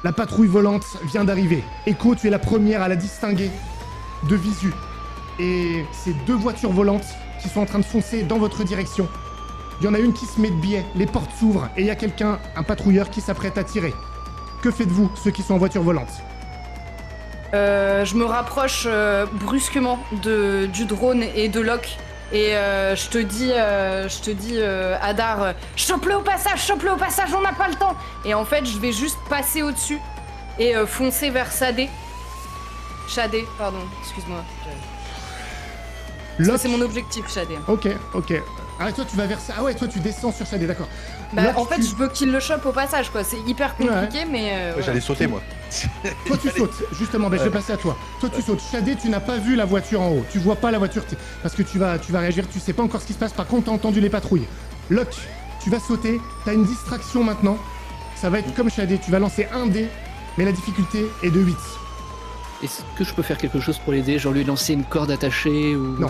La patrouille volante vient d'arriver. Echo, tu es la première à la distinguer de visu. Et c'est 2 voitures volantes qui sont en train de foncer dans votre direction. Il y en a une qui se met de biais, les portes s'ouvrent et il y a quelqu'un, un patrouilleur qui s'apprête à tirer. Que faites-vous, ceux qui sont en voiture volante ? Je me rapproche brusquement du drone et de Locke. Et je te dis, Adar, chope-le au passage, on n'a pas le temps. Et en fait, je vais juste passer au-dessus et foncer vers Shadé, pardon, excuse-moi. Locke. C'est mon objectif, Shadé. Ok. Ah, toi, tu vas vers ça. Ah ouais, toi, tu descends sur Shadé, d'accord. Bah, Locke, en fait, je veux qu'il le chope au passage, quoi. C'est hyper compliqué, mais. Ouais, j'allais sauter, moi. Toi, tu sautes. Justement, je vais passer à toi. Toi, tu sautes. Shadé, tu n'as pas vu la voiture en haut. Tu vois pas la voiture parce que tu vas réagir. Tu sais pas encore ce qui se passe. Par contre, t'as entendu les patrouilles. Locke, tu vas sauter. T'as une distraction maintenant. Ça va être comme Shadé. Tu vas lancer un dé, mais la difficulté est de 8. Est-ce que je peux faire quelque chose pour l'aider, genre lui lancer une corde attachée ou... Non.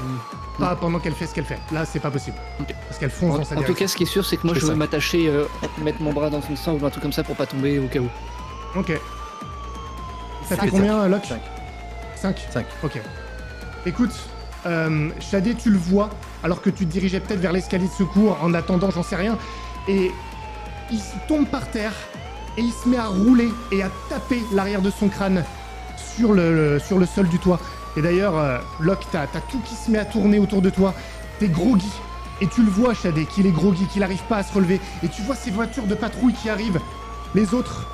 Pas pendant qu'elle fait ce qu'elle fait. Là, c'est pas possible. Ok. Parce qu'elle fonce dans sa En tout direction. cas, ce qui est sûr, c'est que moi Je je fais veux ça. m'attacher, mettre mon bras dans son sang ou un truc comme ça pour pas tomber au cas où. Ok. Ça Cinq. fait combien, Locke 5. 5. 5. Ok. Écoute, Shadé, tu le vois, alors que tu te dirigeais peut-être vers l'escalier de secours en attendant, j'en sais rien, et il tombe par terre, et il se met à rouler et à taper l'arrière de son crâne sur le sol du toit. Et d'ailleurs, Locke, t'as tout qui se met à tourner autour de toi, t'es groggy, et tu le vois, Shadé, qu'il est groggy, qu'il n'arrive pas à se relever, et tu vois ces voitures de patrouille qui arrivent, les autres...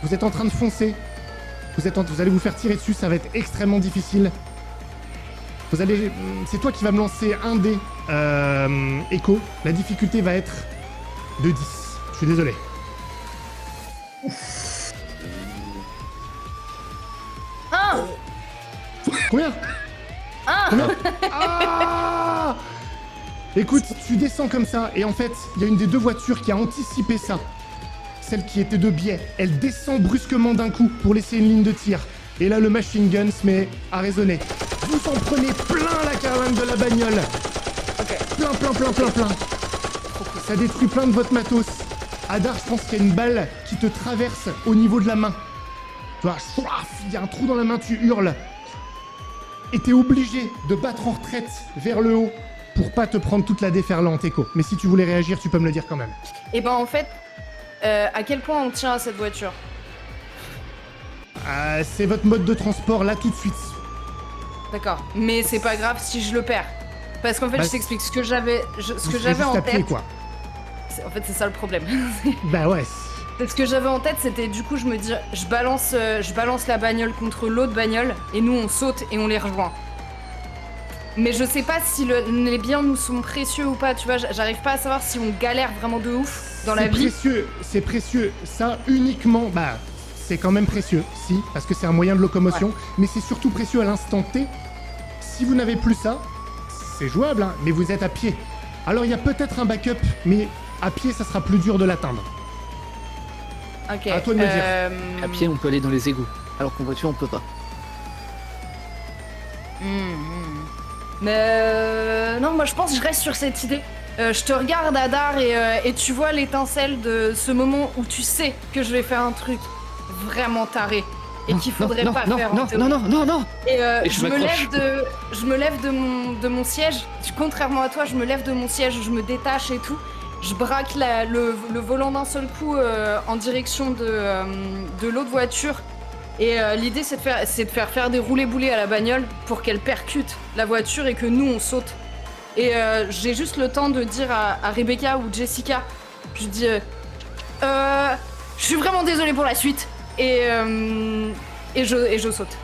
Vous êtes en train de foncer. Vous allez vous faire tirer dessus, ça va être extrêmement difficile. C'est toi qui vas me lancer un dé, Echo. La difficulté va être de 10. Je suis désolé. Combien Combien Ah Écoute, tu descends comme ça, et en fait, il y a une des 2 voitures qui a anticipé ça. Celle qui était de biais, elle descend brusquement d'un coup pour laisser une ligne de tir. Et là, le machine gun se met à résonner. Vous en prenez plein la caravane de la bagnole. Ok. Plein. Ça détruit plein de votre matos. Adar, je pense qu'il y a une balle qui te traverse au niveau de la main. Tu vois, il y a un trou dans la main, tu hurles. Et t'es obligé de battre en retraite vers le haut pour pas te prendre toute la déferlante, Echo. Mais si tu voulais réagir, tu peux me le dire quand même. Et ben en fait, à quel point on tient à cette voiture? C'est votre mode de transport là tout de suite. D'accord. Mais c'est pas grave si je le perds. Parce qu'en fait, Bah, je t'explique ce que j'avais Vous serez en juste à pied, tête. quoi. En fait, c'est ça le problème. Bah ouais. Ce que j'avais en tête, c'était du coup, je me dis, je balance la bagnole contre l'autre bagnole et nous on saute et on les rejoint. Mais je sais pas si les biens nous sont précieux ou pas, tu vois, j'arrive pas à savoir si on galère vraiment de ouf dans la vie. C'est précieux. Ça uniquement, bah, c'est quand même précieux, si, parce que c'est un moyen de locomotion, mais c'est surtout précieux à l'instant T. Si vous n'avez plus ça, c'est jouable, hein, mais vous êtes à pied. Alors il y a peut-être un backup, mais à pied, ça sera plus dur de l'atteindre. Ok. À toi de me dire. À pied, on peut aller dans les égouts, alors qu'en voiture, on peut pas. Mais non, moi je pense que je reste sur cette idée. Je te regarde, Adar, et tu vois l'étincelle de ce moment où tu sais que je vais faire un truc vraiment taré et qu'il faudrait pas faire. en théorie. Non. Et, Et je je me m'accroche. lève de mon siège. Contrairement à toi, je me lève de mon siège, je me détache et tout. Je braque le volant d'un seul coup en direction de l'autre voiture. Et l'idée, c'est de faire des roulés-boulés à la bagnole pour qu'elle percute la voiture et que nous, on saute. Et j'ai juste le temps de dire à Rebecca ou Jessica, je dis, je suis vraiment désolée pour la suite. Et je saute.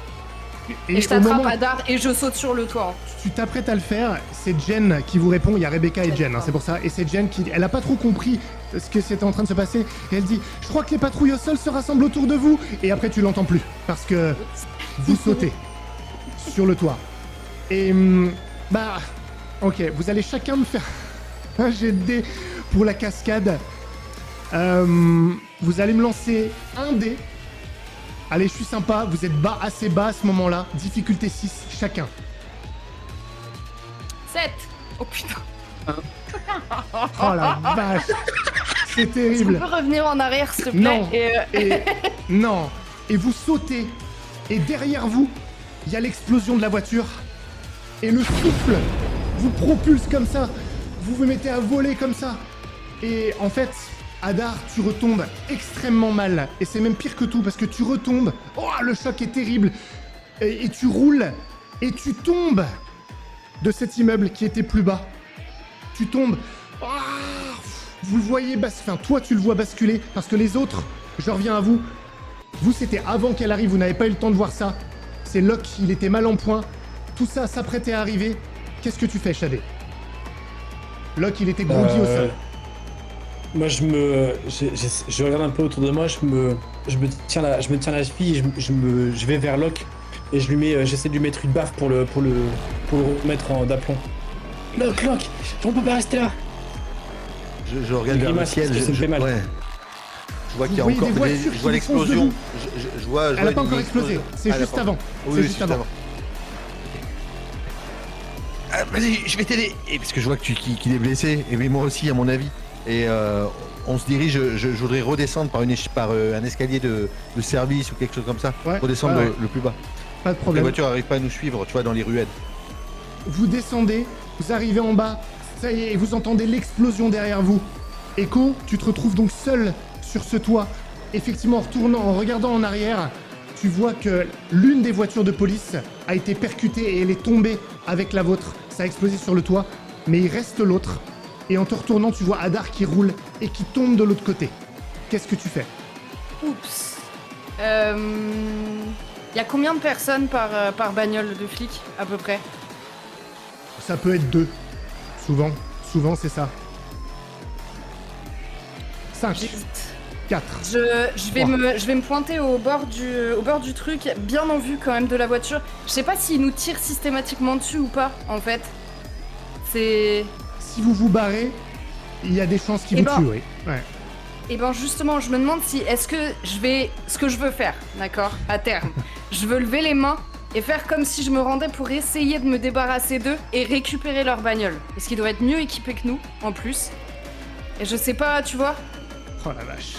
Et je au t'attrape, moment où Adar, et je saute sur le toit. tu t'apprêtes à le faire, c'est Jen qui vous répond. Il y a Rebecca et Jen, hein, D'accord. c'est pour ça. Et c'est Jen qui, elle a pas trop compris ce que c'était en train de se passer. Et elle dit, je crois que les patrouilles au sol se rassemblent autour de vous. Et après, tu l'entends plus parce que vous sautez sur le toit. Et bah, ok, vous allez chacun me faire un jet de dés pour la cascade. Vous allez me lancer un dé. Allez, je suis sympa, vous êtes assez bas à ce moment-là. Difficulté 6 chacun. 7. Oh putain. Oh la vache, c'est Est-ce qu'on terrible. peut revenir en arrière, s'il te plaît? Non. Et, Et non. Et vous sautez. Et derrière vous, il y a l'explosion de la voiture. Et le souffle vous propulse comme ça. Vous vous mettez à voler comme ça. Et en fait, Adar, tu retombes extrêmement mal. Et c'est même pire que tout parce que tu retombes. Oh, le choc est terrible. Et tu roules. Et tu tombes de cet immeuble qui était plus bas. Tu tombes. Ah, vous le voyez enfin, toi tu le vois basculer parce que les autres, je reviens à vous. Vous, c'était avant qu'elle arrive, vous n'avez pas eu le temps de voir ça. C'est Locke, il était mal en point. Tout ça s'apprêtait à arriver. Qu'est-ce que tu fais, Shadé? Locke, il était groggy au sol. Moi, je regarde un peu autour de moi, je me tiens la cheville, et je vais vers Locke et j'essaie de lui mettre une baffe pour le remettre d'aplomb. Locke, on peut pas rester là. Je regarde vers le grimace, ciel. parce que ça me fait mal. Ouais. Je vois qu'il y a Vous voyez encore des voitures je qui vois vous l'explosion. foncent Je vois Elle n'a pas une encore explosé, explosion. c'est Ah, juste d'accord. avant. Oui, C'est oui, juste avant. Ah, vas-y, je vais t'aider. Et parce que je vois que qu'il est blessé, et mais moi aussi à mon avis. Et on se dirige. Je voudrais redescendre par un escalier de service ou quelque chose comme ça. Ouais, Redescendre ouais. le plus bas. Pas de La problème. voiture n'arrive pas à nous suivre, tu vois, dans les ruelles. Vous descendez, vous arrivez en bas, ça y est, et vous entendez l'explosion derrière vous. Echo, tu te retrouves donc seul sur ce toit. Effectivement, en regardant en arrière, tu vois que l'une des voitures de police a été percutée et elle est tombée avec la vôtre. Ça a explosé sur le toit, mais il reste l'autre. Et en te retournant, tu vois Adar qui roule et qui tombe de l'autre côté. Qu'est-ce que tu fais? oups. Y a combien de personnes par bagnole de flic, à peu près? Ça peut être 2. Souvent c'est ça. 5, J'hésite. 4. Je vais me pointer au bord du truc, bien en vue quand même de la voiture. Je sais pas s'il nous tire systématiquement dessus ou pas, en fait. C'est... Si vous vous barrez, il y a des chances qu'il Eh vous ben, tue, oui. Ouais. Et ben justement, je me demande si ce que je veux faire, d'accord, à terme. Je veux lever les mains et faire comme si je me rendais pour essayer de me débarrasser d'eux et récupérer leur bagnole. Parce qu'ils doivent être mieux équipés que nous, en plus. Et je sais pas, tu vois. Oh la vache.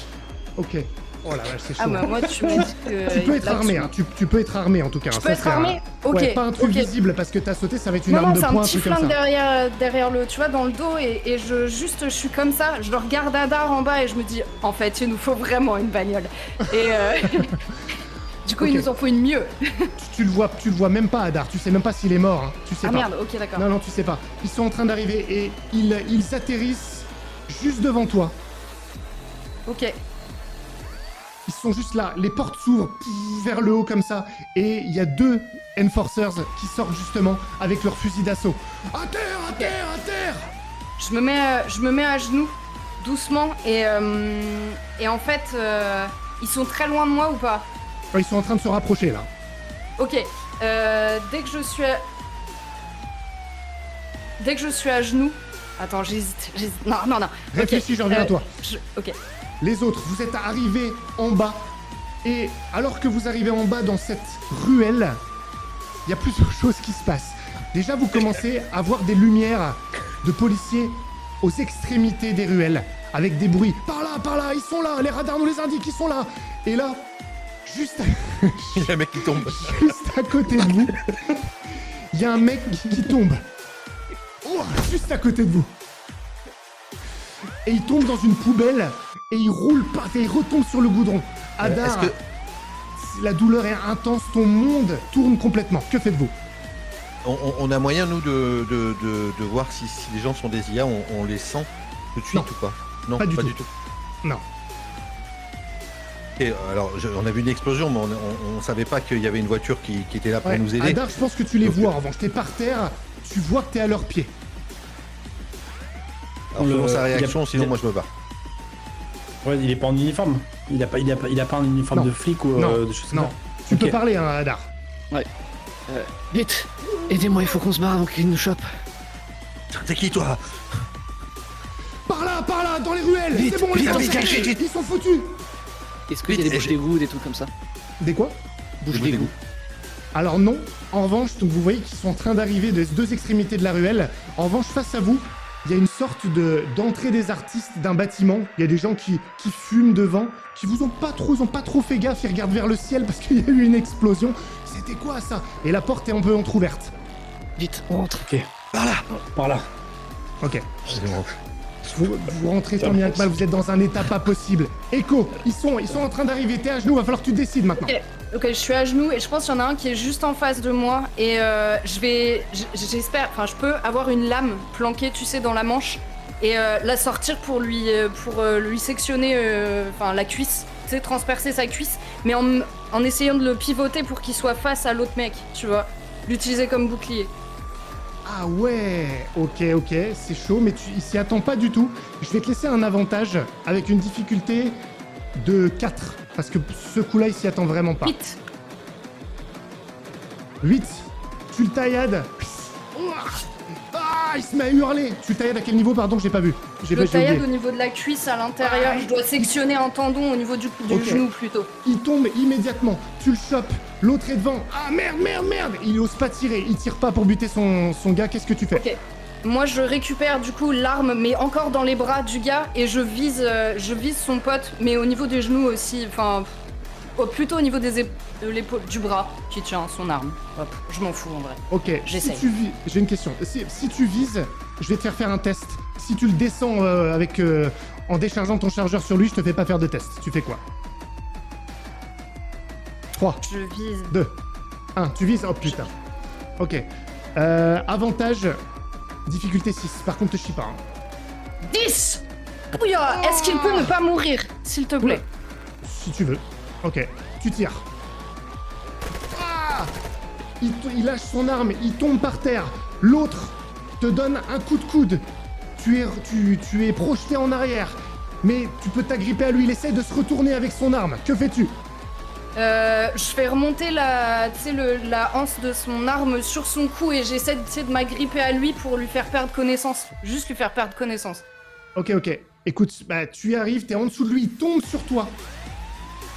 Ok. Oh la vache, c'est chaud. Ah bah moi tu m'as dit que... Tu peux être armé, hein. Tu peux être armé en tout cas. Je hein. peux Ça, être c'est armé. Ok. Ouais, pas un truc ok. visible parce que t'as sauté, ça va être une Non, arme non, de c'est un poing, un petit truc comme flingue ça. derrière le, tu vois, dans le dos et je suis comme ça, je le regarde Adar en bas et je me dis, en fait, il nous faut vraiment une bagnole. Et du coup, Ok. il nous en faut une mieux. Tu le vois même pas, Adar. Tu sais même pas s'il est mort. Hein. Tu sais Ah pas. merde, ok, d'accord. Non, tu sais pas. Ils sont en train d'arriver et ils atterrissent juste devant toi. Ok. Ils sont juste là. Les portes s'ouvrent vers le haut comme ça. Et il y a 2 enforcers qui sortent justement avec leurs fusils d'assaut. À terre, à terre, à terre! Je me mets à genoux, doucement, et en fait, ils sont très loin de moi ou pas? Oh, ils sont en train de se rapprocher là. Ok. Dès que je suis à genoux... Attends, j'hésite. Non. Ok. Réfléchis, je reviens à toi. Ok. Les autres, vous êtes arrivés en bas. Et alors que vous arrivez en bas dans cette ruelle, il y a plusieurs choses qui se passent. Déjà, vous commencez à voir des lumières de policiers aux extrémités des ruelles, avec des bruits. Par là, ils sont là, les radars nous les indiquent, ils sont là. Et là, juste Il y a un mec qui tombe. juste à côté de vous, il y a un mec qui tombe. Oh, juste à côté de vous. Et il tombe dans une poubelle et il roule par et il retombe sur le goudron. Adar, est-ce que- la douleur est intense, ton monde tourne complètement. Que faites-vous? On a moyen, nous, de voir si les gens sont des IA, on les sent tout de suite Non. ou pas? Non, Pas du tout. Non. Ok, alors, on a vu une explosion, mais on savait pas qu'il y avait une voiture qui était là pour Ouais. nous aider. Adar, je pense que tu les Donc, vois. En revanche, t'es par terre, tu vois que t'es à leurs pieds. Alors, selon sa réaction, il y a- sinon moi je me bats. Ouais, il est pas en uniforme. Il a pas un uniforme Non. de flic ou Non. de choses comme Non. ça. Tu peux Ok. parler, hein, Adar. Vite, aidez-moi, il faut qu'on se barre avant qu'il nous chope. T'es qui toi? Par là, dans les ruelles. Vite, C'est bon, vite, les vite, sorciers, vite, vite. ils sont foutus. Est-ce qu'il y a des Vite, bouches d'égout, des trucs comme ça? Des quoi? Bouches bouches d'égout. Alors non, en revanche, donc vous voyez qu'ils sont en train d'arriver des deux extrémités de la ruelle. En revanche, face à vous, il y a une sorte d'entrée des artistes d'un bâtiment. Il y a des gens qui fument devant, qui ils ont pas trop fait gaffe, ils regardent vers le ciel parce qu'il y a eu une explosion. C'était quoi ça? Et la porte est un peu entrouverte. Vite, on rentre. Par là. Ok. C'est bon. Vous rentrez tant bien que mal, vous êtes dans un état pas possible. Echo, ils sont en train d'arriver, t'es à genoux, va falloir que tu décides maintenant. Ok, je suis à genoux et je pense qu'il y en a un qui est juste en face de moi et j'espère, enfin je peux avoir une lame planquée, tu sais, dans la manche et la sortir pour lui sectionner enfin la cuisse, tu sais, transpercer sa cuisse, mais en essayant de le pivoter pour qu'il soit face à l'autre mec, tu vois, l'utiliser comme bouclier. Ah ouais, ok, c'est chaud, mais il s'y attend pas du tout. Je vais te laisser un avantage avec une difficulté de 4, parce que ce coup-là, il s'y attend vraiment pas. Vite. 8, tu le taillades. Ah, il se met à hurler. Tu le taillades à quel niveau, pardon, j'ai pas vu. Je le j'ai oublié. taillade au niveau de la cuisse à l'intérieur, je dois sectionner un tendon au niveau du Ok. genou plutôt. Il tombe immédiatement, tu le chopes, l'autre est devant. Ah merde. Il ose pas tirer, il tire pas pour buter son gars, qu'est-ce que tu fais? Ok. Moi, je récupère du coup l'arme, mais encore dans les bras du gars, et je vise son pote, mais au niveau des genoux aussi, enfin, plutôt au niveau de l'épaule, du bras qui tient son arme. Hop, je m'en fous en vrai. Ok, J'essaye. j'ai une question. Si tu vises, je vais te faire un test. Si tu le descends en déchargeant ton chargeur sur lui, je te fais pas faire de test. Tu fais quoi? 3, Je vise. 2, 1. Tu vises? Oh putain. Ok. Avantage, difficulté 6. Par contre, te chie pas. Hein. 10 Brouillard, est-ce qu'il peut ne pas mourir, s'il te plaît? Si tu veux. Ok, tu tires. Ah, il lâche son arme, il tombe par terre. L'autre te donne un coup de coude. Tu es projeté en arrière. Mais tu peux t'agripper à lui, il essaie de se retourner avec son arme. Que fais-tu? Je fais remonter la anse de son arme sur son cou et j'essaie de m'agripper à lui pour lui faire perdre connaissance. Juste lui faire perdre connaissance. Ok. Écoute, bah, tu y arrives, t'es en dessous de lui, il tombe sur toi.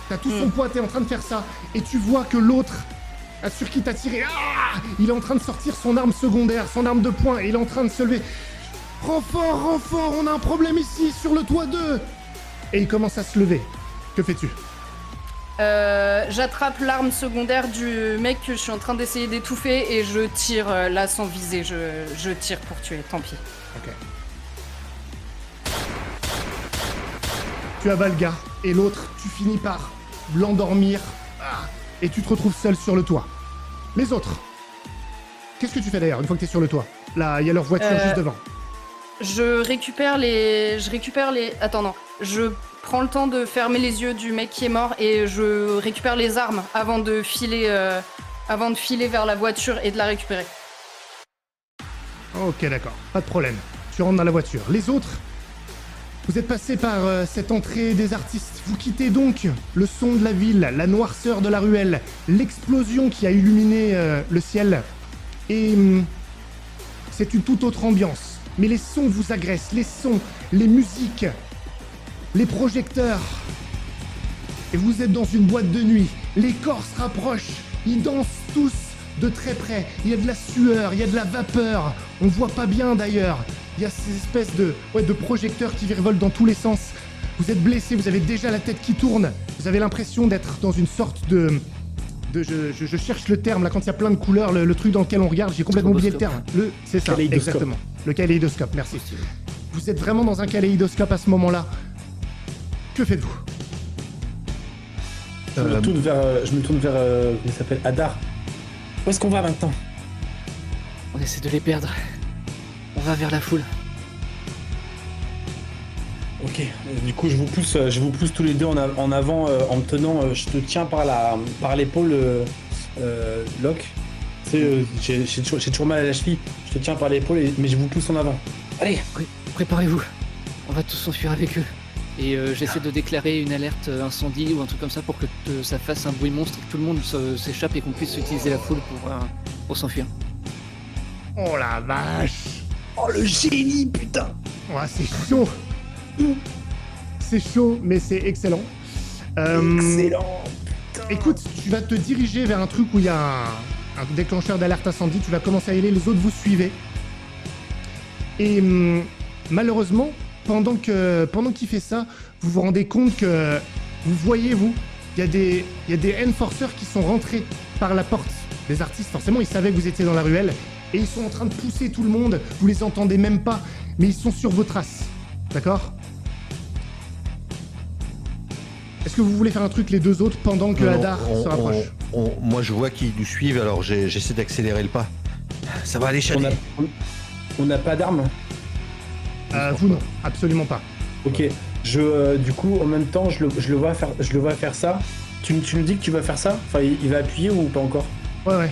T'as tout son poids, t'es en train de faire ça. Et tu vois que l'autre, sur qui t'as tiré, il est en train de sortir son arme secondaire, son arme de poing, et il est en train de se lever. Renfort, on a un problème ici, sur le toit 2. Et il commence à se lever. Que fais-tu? J'attrape l'arme secondaire du mec que je suis en train d'essayer d'étouffer et je tire là sans viser. Je tire pour tuer, tant pis. Ok. Tu avales le gars, et l'autre, tu finis par l'endormir, et tu te retrouves seul sur le toit. Les autres, qu'est-ce que tu fais d'ailleurs une fois que t'es sur le toit? Là, il y a leur voiture juste devant. Je récupère les... Attends, non. Je prends le temps de fermer les yeux du mec qui est mort et je récupère les armes avant de filer vers la voiture et de la récupérer. Ok, d'accord, pas de problème. Tu rentres dans la voiture. Les autres, vous êtes passés par cette entrée des artistes. Vous quittez donc le son de la ville, la noirceur de la ruelle, l'explosion qui a illuminé le ciel. Et c'est une toute autre ambiance. Mais les sons vous agressent, les sons, les musiques, les projecteurs. Et vous êtes dans une boîte de nuit. Les corps se rapprochent. Ils dansent tous de très près. Il y a de la sueur, il y a de la vapeur. On voit pas bien d'ailleurs. Il y a ces espèces de projecteurs qui virevoltent dans tous les sens. Vous êtes blessé, vous avez déjà la tête qui tourne. Vous avez l'impression d'être dans une sorte de je cherche le terme, là, quand il y a plein de couleurs, le truc dans lequel on regarde, j'ai complètement oublié le terme. C'est ça, Kaléidoscope. exactement. Le kaléidoscope, merci. Vous êtes vraiment dans un kaléidoscope à ce moment-là. Que faites-vous? Je me tourne vers, comment il s'appelle, Hadar. Où est-ce qu'on va maintenant? On essaie de les perdre. On va vers la foule. Ok, du coup je vous pousse tous les deux en avant en me tenant, je te tiens par l'épaule, Locke. Tu sais, j'ai toujours mal à la cheville, je te tiens par l'épaule, mais je vous pousse en avant. Allez. Préparez-vous. On va tous s'enfuir avec eux. Et j'essaie de déclarer une alerte incendie ou un truc comme ça pour que ça fasse un bruit monstre, que tout le monde s'échappe et qu'on puisse utiliser la foule pour s'enfuir. Oh la vache! Oh le génie, putain! Ouais, c'est chaud! C'est chaud, mais c'est excellent. Excellent! Écoute, tu vas te diriger vers un truc où il y a un déclencheur d'alerte incendie, tu vas commencer à y aller, les autres vous suivez. Et malheureusement, pendant qu'il fait ça, vous vous rendez compte que vous voyez, il y a des enforcers qui sont rentrés par la porte des artistes. Forcément, ils savaient que vous étiez dans la ruelle et ils sont en train de pousser tout le monde. Vous les entendez même pas, mais ils sont sur vos traces. D'accord? Est-ce que vous voulez faire un truc les deux autres pendant que Hadar se rapproche? Moi, je vois qu'ils nous suivent, alors j'essaie d'accélérer le pas. Ça va aller, Shadi. On n'a pas d'armes? Vous non, absolument pas. Ok, du coup, en même temps, je le vois faire ça. Tu nous dis que tu vas faire ça? Enfin, il va appuyer ou pas encore? Ouais.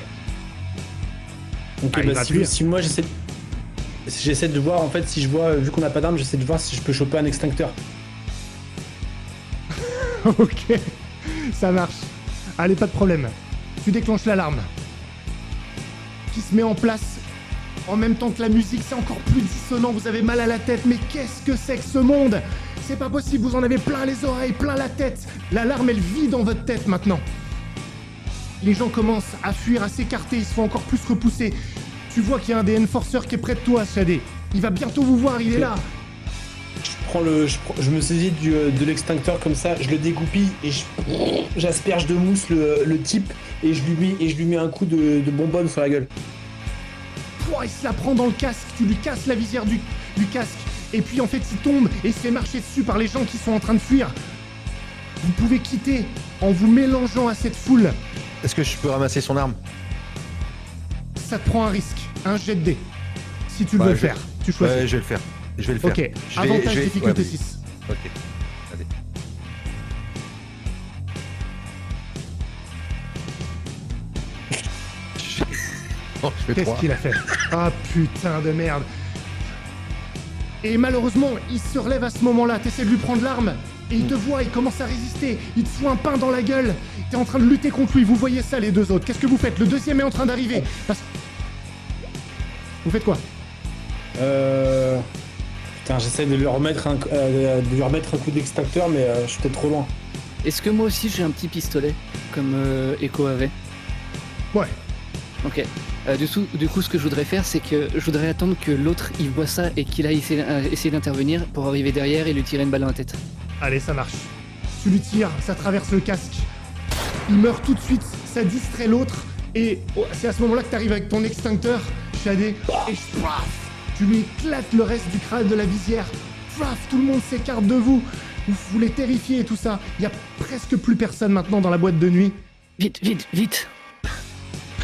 Ok, si moi j'essaie de voir, en fait, si je vois, vu qu'on n'a pas d'armes, j'essaie de voir si je peux choper un extincteur. Ok, ça marche. Allez, pas de problème. Tu déclenches l'alarme qui se met en place en même temps que la musique. C'est encore plus dissonant, vous avez mal à la tête. Mais qu'est-ce que c'est que ce monde? C'est pas possible, vous en avez plein les oreilles, plein la tête. L'alarme, elle vit dans votre tête maintenant. Les gens commencent à fuir, à s'écarter, ils se font encore plus repousser. Tu vois qu'il y a un des enforcers qui est près de toi, Shadé. Il va bientôt vous voir, il est là. Je me saisis de l'extincteur comme ça, je le dégoupille et j'asperge de mousse le type et je lui mets un coup de bonbonne sur la gueule. Il se la prend dans le casque, tu lui casses la visière du casque et puis en fait il tombe et il se fait marcher dessus par les gens qui sont en train de fuir. Vous pouvez quitter en vous mélangeant à cette foule. Est-ce que je peux ramasser son arme? Ça te prend un risque, un jet de dés. Si tu le veux le faire, tu choisis. Ouais, je vais le faire. Ok, avantage difficulté 6. Ok, allez. Oh, je fais Qu'est-ce 3. qu'il a fait? Ah putain de merde. Et malheureusement, il se relève à ce moment-là, t'essaies de lui prendre l'arme, et il te voit, il commence à résister, il te fout un pain dans la gueule, t'es en train de lutter contre lui, vous voyez ça les deux autres, qu'est-ce que vous faites? Le deuxième est en train d'arriver. Vous faites quoi? Putain, j'essaie de lui remettre un coup d'extincteur, mais je suis peut-être trop loin. Est-ce que moi aussi j'ai un petit pistolet, comme Echo avait? Ouais. Ok. Du coup, ce que je voudrais faire, c'est que je voudrais attendre que l'autre il voit ça et qu'il aille essayer d'intervenir pour arriver derrière et lui tirer une balle dans la tête. Allez, ça marche. Tu lui tires, ça traverse le casque. Il meurt tout de suite, ça distrait l'autre, et c'est à ce moment-là que t'arrives avec ton extincteur, Shadé, et tu lui éclates le reste du crâne de la visière. Tout le monde s'écarte de vous. Vous les terrifiez et tout ça. Il y a presque plus personne maintenant dans la boîte de nuit. Vite.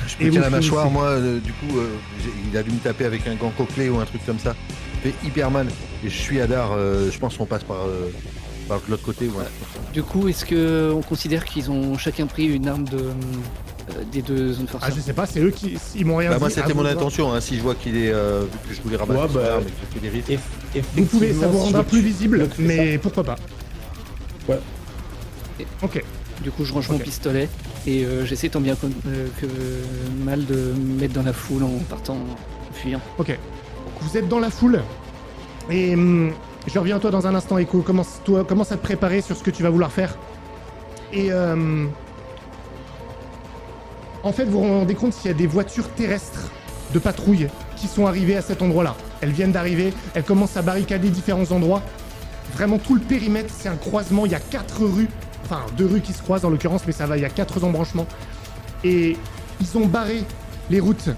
Je me tiens la mâchoire, moi, du coup, il a dû me taper avec un gant coquelé ou un truc comme ça. Ça fait hyper mal. Et je suis Hadar, je pense qu'on passe par l'autre côté. Ouais. Du coup, est-ce qu'on considère qu'ils ont chacun pris une arme des deux zones forceurs? Ah, je sais pas, c'est eux qui. Ils m'ont rien dit. Moi, c'était mon intention, hein, si je vois qu'il est. Vu que je voulais ramasser son arme et que je fais des risques. Vous pouvez, ça vous rendra plus visible, mais pourquoi pas. Ouais. Ok. Du coup, je range mon pistolet et j'essaie tant bien que mal de me mettre dans la foule en partant, en fuyant. Ok. Vous êtes dans la foule et je reviens à toi dans un instant, Echo. Commence à te préparer sur ce que tu vas vouloir faire. Et en fait, vous vous rendez compte qu'il y a des voitures terrestres de patrouille qui sont arrivées à cet endroit-là. elles viennent d'arriver, elles commencent à barricader différents endroits. Vraiment tout le périmètre, c'est un croisement, il y a 4 rues, enfin 2 rues qui se croisent en l'occurrence, mais ça va, il y a 4 embranchements. Et ils ont barré les routes.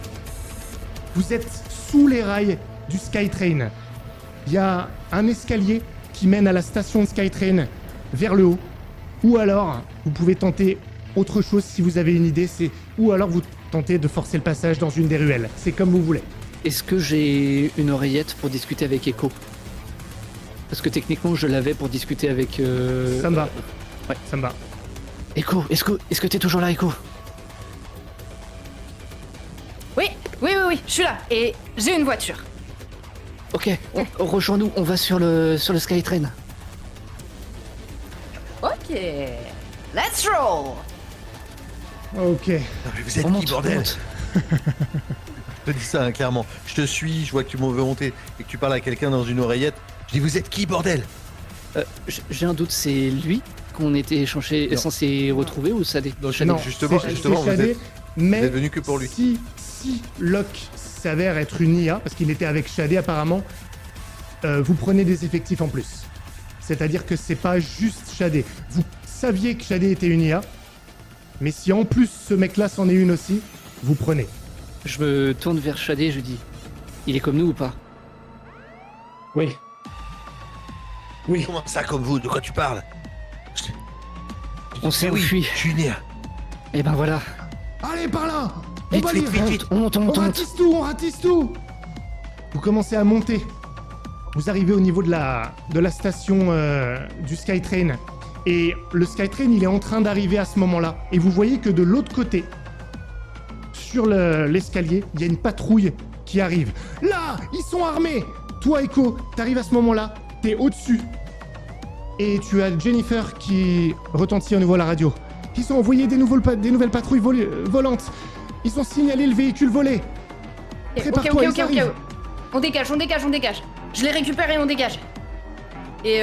Vous êtes sous les rails du SkyTrain. Il y a un escalier qui mène à la station de SkyTrain vers le haut. Ou alors, vous pouvez tenter autre chose si vous avez une idée, ou alors vous tentez de forcer le passage dans une des ruelles. C'est comme vous voulez. Est-ce que j'ai une oreillette pour discuter avec Echo? Parce que techniquement, je l'avais pour discuter avec... Ça me va. Ouais. Ça me va. Echo, est-ce que t'es toujours là, Echo? Oui, je suis là. Et j'ai une voiture. Ok, rejoins-nous, on va sur le SkyTrain. Ok. Let's roll. Ok. Non, mais vous êtes On qui, monte, bordel? on monte. Je te dis ça, hein, clairement. Je te suis, je vois que tu m'en veux monter et que tu parles à quelqu'un dans une oreillette. Je dis, vous êtes qui, bordel? J'ai un doute, c'est lui qu'on était Non. censé retrouver ou Sadé? Non, Non, justement, c'est vous Shadé, êtes mais venu que pour lui. Si Locke s'avère être une IA, parce qu'il était avec Shadé apparemment, vous prenez des effectifs en plus. C'est-à-dire que c'est pas juste Shadé. Vous saviez que Shadé était une IA, mais si en plus ce mec-là c'en est une aussi, vous prenez. Je me tourne vers Shadé et je dis, il est comme nous ou pas? Oui. Oui. Comment ça, comme vous? De quoi tu parles? On s'est oui, enfui. je suis né. Et ben voilà. Allez, par là. On Vite, va vite, lire. vite. On monte. On ratisse tout. Vous commencez à monter. Vous arrivez au niveau de la station du SkyTrain. Et le SkyTrain, il est en train d'arriver à ce moment-là. Et vous voyez que de l'autre côté, sur l'escalier, il y a une patrouille qui arrive. Là, ils sont armés. Toi, Echo, t'arrives à ce moment-là. T'es au-dessus. Et tu as Jennifer qui retentit à nouveau à la radio. Ils ont envoyé des nouvelles patrouilles volantes. Ils ont signalé le véhicule volé. Prépare-toi, ils arrivent. On dégage. Je les récupère et on dégage. Et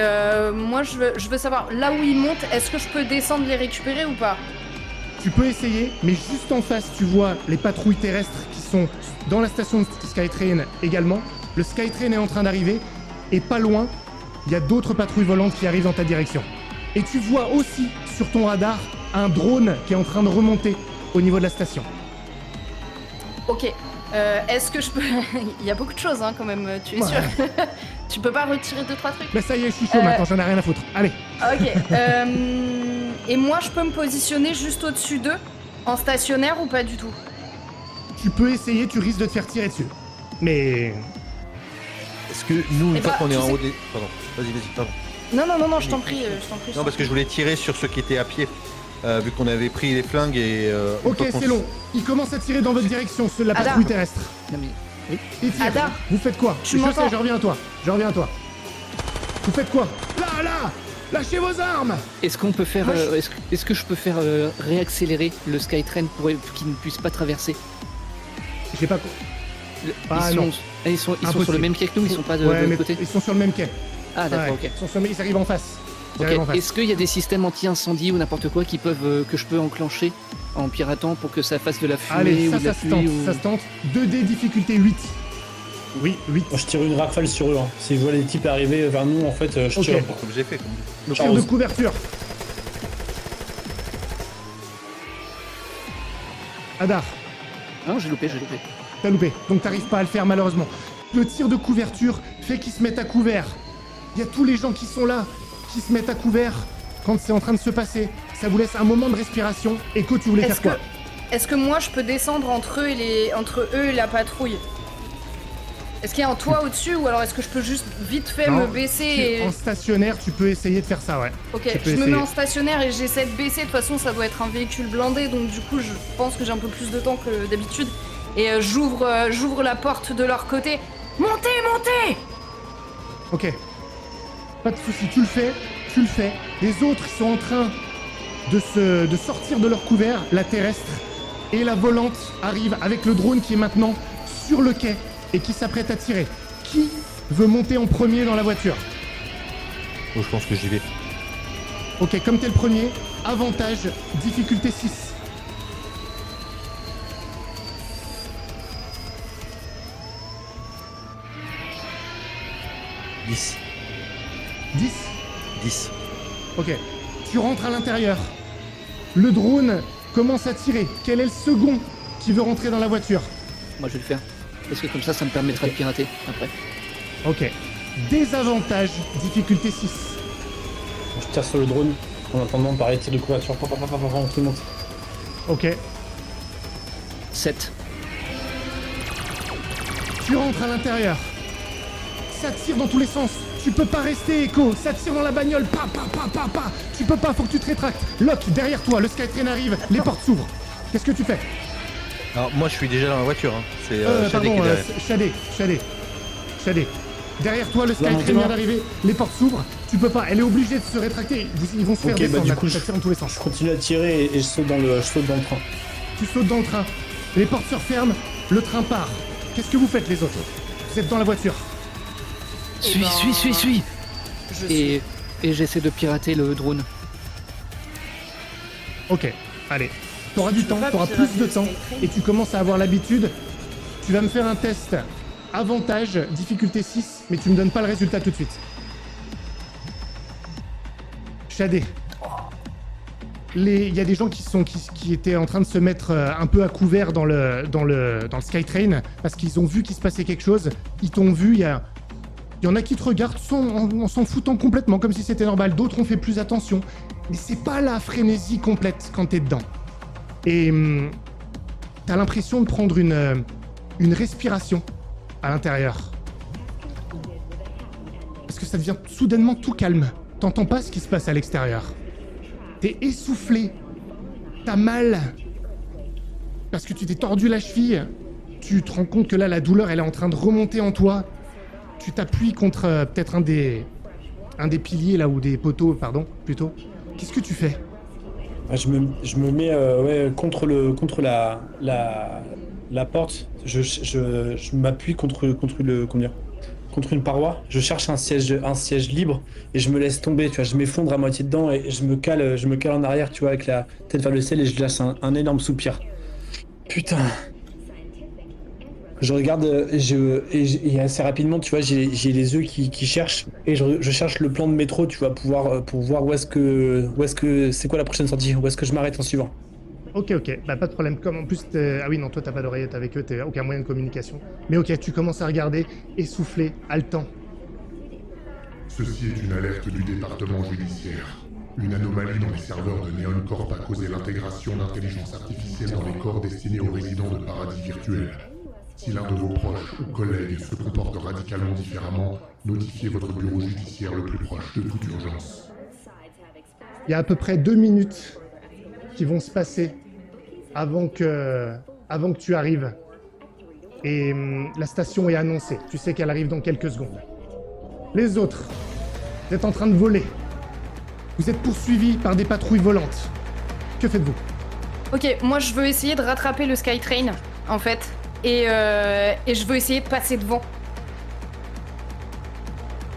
moi, je veux savoir, là où ils montent, est-ce que je peux descendre les récupérer ou pas? Tu peux essayer, mais juste en face, tu vois les patrouilles terrestres qui sont dans la station de SkyTrain également. Le SkyTrain est en train d'arriver, et pas loin, il y a d'autres patrouilles volantes qui arrivent dans ta direction. Et tu vois aussi sur ton radar un drone qui est en train de remonter au niveau de la station. Ok. Est-ce que je peux... Il y a beaucoup de choses hein, quand même, tu es Ouais. sûr? Tu peux pas retirer 2-3 trucs? Mais ça y est, je suis chaud maintenant, j'en ai rien à foutre. Allez, Ok. Et moi, je peux me positionner juste au-dessus d'eux, en stationnaire ou pas du tout? tu peux essayer, tu risques de te faire tirer dessus. Mais... Est-ce que nous, une Eh fois bah, qu'on est tu en sais- haut des... Pardon, vas-y, pardon. Non, je t'en prie, Non, parce que je voulais tirer sur ceux qui étaient à pied, vu qu'on avait pris les flingues et... une Ok, fois qu'on c'est long. Ils commencent à tirer dans votre direction, ceux de la Ada. patrouille terrestre. Non mais... Oui. Ils tirent. Ada. Vous faites quoi? Tu Je m'entends? sais, je reviens à toi. Vous faites quoi? Là Lâchez vos armes. Est-ce qu'on peut faire... Moi, je- est-ce que je peux faire réaccélérer le SkyTrain pour qu'il ne puisse pas traverser? J'ai pas... Ah, non. Ils sont sur Impossible. le même quai que nous, ils sont pas de Ouais, l'autre mais côté? ils sont sur le même quai. Ah d'accord, Ouais, ok. ils arrivent en face. Ils Ok. arrivent en face. Est-ce qu'il y a des systèmes anti-incendie ou n'importe quoi qui peuvent que je peux enclencher en piratant pour que ça fasse de la fumée Allez, ou ça de la se tente, pluie ou... ça se tente. 2D difficulté 8. Oui, 8. Moi, je tire une rafale sur eux. Hein. Si je vois les types arriver vers nous, en fait, je Ok. tire. Comme j'ai fait. Tir de Charles. couverture. Adar, Non, j'ai loupé. t'as loupé, donc t'arrives pas à le faire malheureusement. Le tir de couverture fait qu'ils se mettent à couvert. Il y a tous les gens qui sont là, qui se mettent à couvert quand c'est en train de se passer. Ça vous laisse un moment de respiration. Echo, tu voulais faire quoi? Est-ce que moi, je peux descendre entre eux et la patrouille? Est-ce qu'il y a un toit au-dessus ou alors est-ce que je peux juste vite fait Non, me baisser et... En stationnaire, tu peux essayer de faire ça, ouais. Ok, tu peux je me essayer. mets en stationnaire et j'essaie de baisser. De toute façon, ça doit être un véhicule blindé, donc du coup, je pense que j'ai un peu plus de temps que d'habitude. Et j'ouvre la porte de leur côté. Montez! Ok. Pas de soucis, tu le fais. Les autres, ils sont en train de sortir de leur couvert, la terrestre. Et la volante arrive avec le drone qui est maintenant sur le quai et qui s'apprête à tirer. Qui veut monter en premier dans la voiture? Oh, je pense que j'y vais. Ok, comme t'es le premier, avantage, difficulté 6. 10. 10. 10. Ok. Tu rentres à l'intérieur. Le drone commence à tirer. Quel est le second qui veut rentrer dans la voiture? Moi, je vais le faire. Parce que comme ça me permettra de pirater après. Ok. Désavantage, difficulté 6. Je tire sur le drone en attendant pareil, tir de couverture. Tout le monde. Ok. 7. Tu rentres à l'intérieur. Ça tire dans tous les sens. Tu peux pas rester, Echo. Ça tire dans la bagnole. Pa. Tu peux pas, faut que tu te rétractes. Locke, derrière toi, le Skytrain arrive, les portes s'ouvrent. Qu'est-ce que tu fais? Alors moi je suis déjà dans la voiture. Hein. C'est Shadé Pardon, qui est derrière. Shadé. Derrière toi, le Skytrain maintenant. vient d'arriver, les portes s'ouvrent. Tu peux pas, elle est obligée de se rétracter. Ils vont se faire Ok, descendre, du là, coup, ça tire dans tous les sens. Je continue à tirer et je saute dans le train. Tu sautes dans le train. Les portes se referment, le train part. Qu'est-ce que vous faites les autres? Vous êtes dans la voiture. Suis. Je suis. Et j'essaie de pirater le drone. Ok, allez. T'auras du Tu peux temps, pas t'auras pirater plus de le temps. Skytrain. Et tu commences à avoir l'habitude. Tu vas me faire un test avantage, difficulté 6, mais tu me donnes pas le résultat tout de suite. Shadé. Il y a des gens qui étaient en train de se mettre un peu à couvert dans le Skytrain parce qu'ils ont vu qu'il se passait quelque chose. Ils t'ont vu, il y en a qui te regardent en s'en foutant complètement, comme si c'était normal. D'autres ont fait plus attention. Mais c'est pas la frénésie complète quand t'es dedans. Et t'as l'impression de prendre une respiration à l'intérieur. Parce que ça devient soudainement tout calme. T'entends pas ce qui se passe à l'extérieur. T'es essoufflé. T'as mal. Parce que tu t'es tordu la cheville. Tu te rends compte que là, la douleur, elle est en train de remonter en toi. Tu t'appuies contre peut-être un des piliers, là, ou des poteaux, pardon, plutôt. Qu'est-ce que tu fais? Je me mets contre la porte. Je m'appuie contre une paroi. Je cherche un siège libre et je me laisse tomber. Tu vois, je m'effondre à moitié dedans et je me cale en arrière, tu vois, avec la tête vers le ciel et je lâche un énorme soupir. Putain. Je regarde et assez rapidement, tu vois, j'ai les yeux qui cherchent et je cherche le plan de métro, tu vois, pour voir où est-ce que c'est quoi la prochaine sortie, où est-ce que je m'arrête en suivant. Ok, bah pas de problème. Comme en plus, ah oui, non, toi t'as pas d'oreillette avec eux, t'as aucun moyen de communication. Mais ok, tu commences à regarder, essoufflé, haletant. Ceci est une alerte du département judiciaire. Une anomalie dans les serveurs de Neon Corp a causé l'intégration d'intelligence artificielle dans les corps destinés aux résidents de paradis virtuels. Si l'un de vos proches ou collègues se comporte radicalement différemment, notifiez votre bureau judiciaire le plus proche de toute urgence. Il y a à peu près 2 minutes qui vont se passer avant que tu arrives. Et la station est annoncée. Tu sais qu'elle arrive dans quelques secondes. Les autres, vous êtes en train de voler. Vous êtes poursuivis par des patrouilles volantes. Que faites-vous? Ok, moi je veux essayer de rattraper le Skytrain, en fait. Et je veux essayer de passer devant.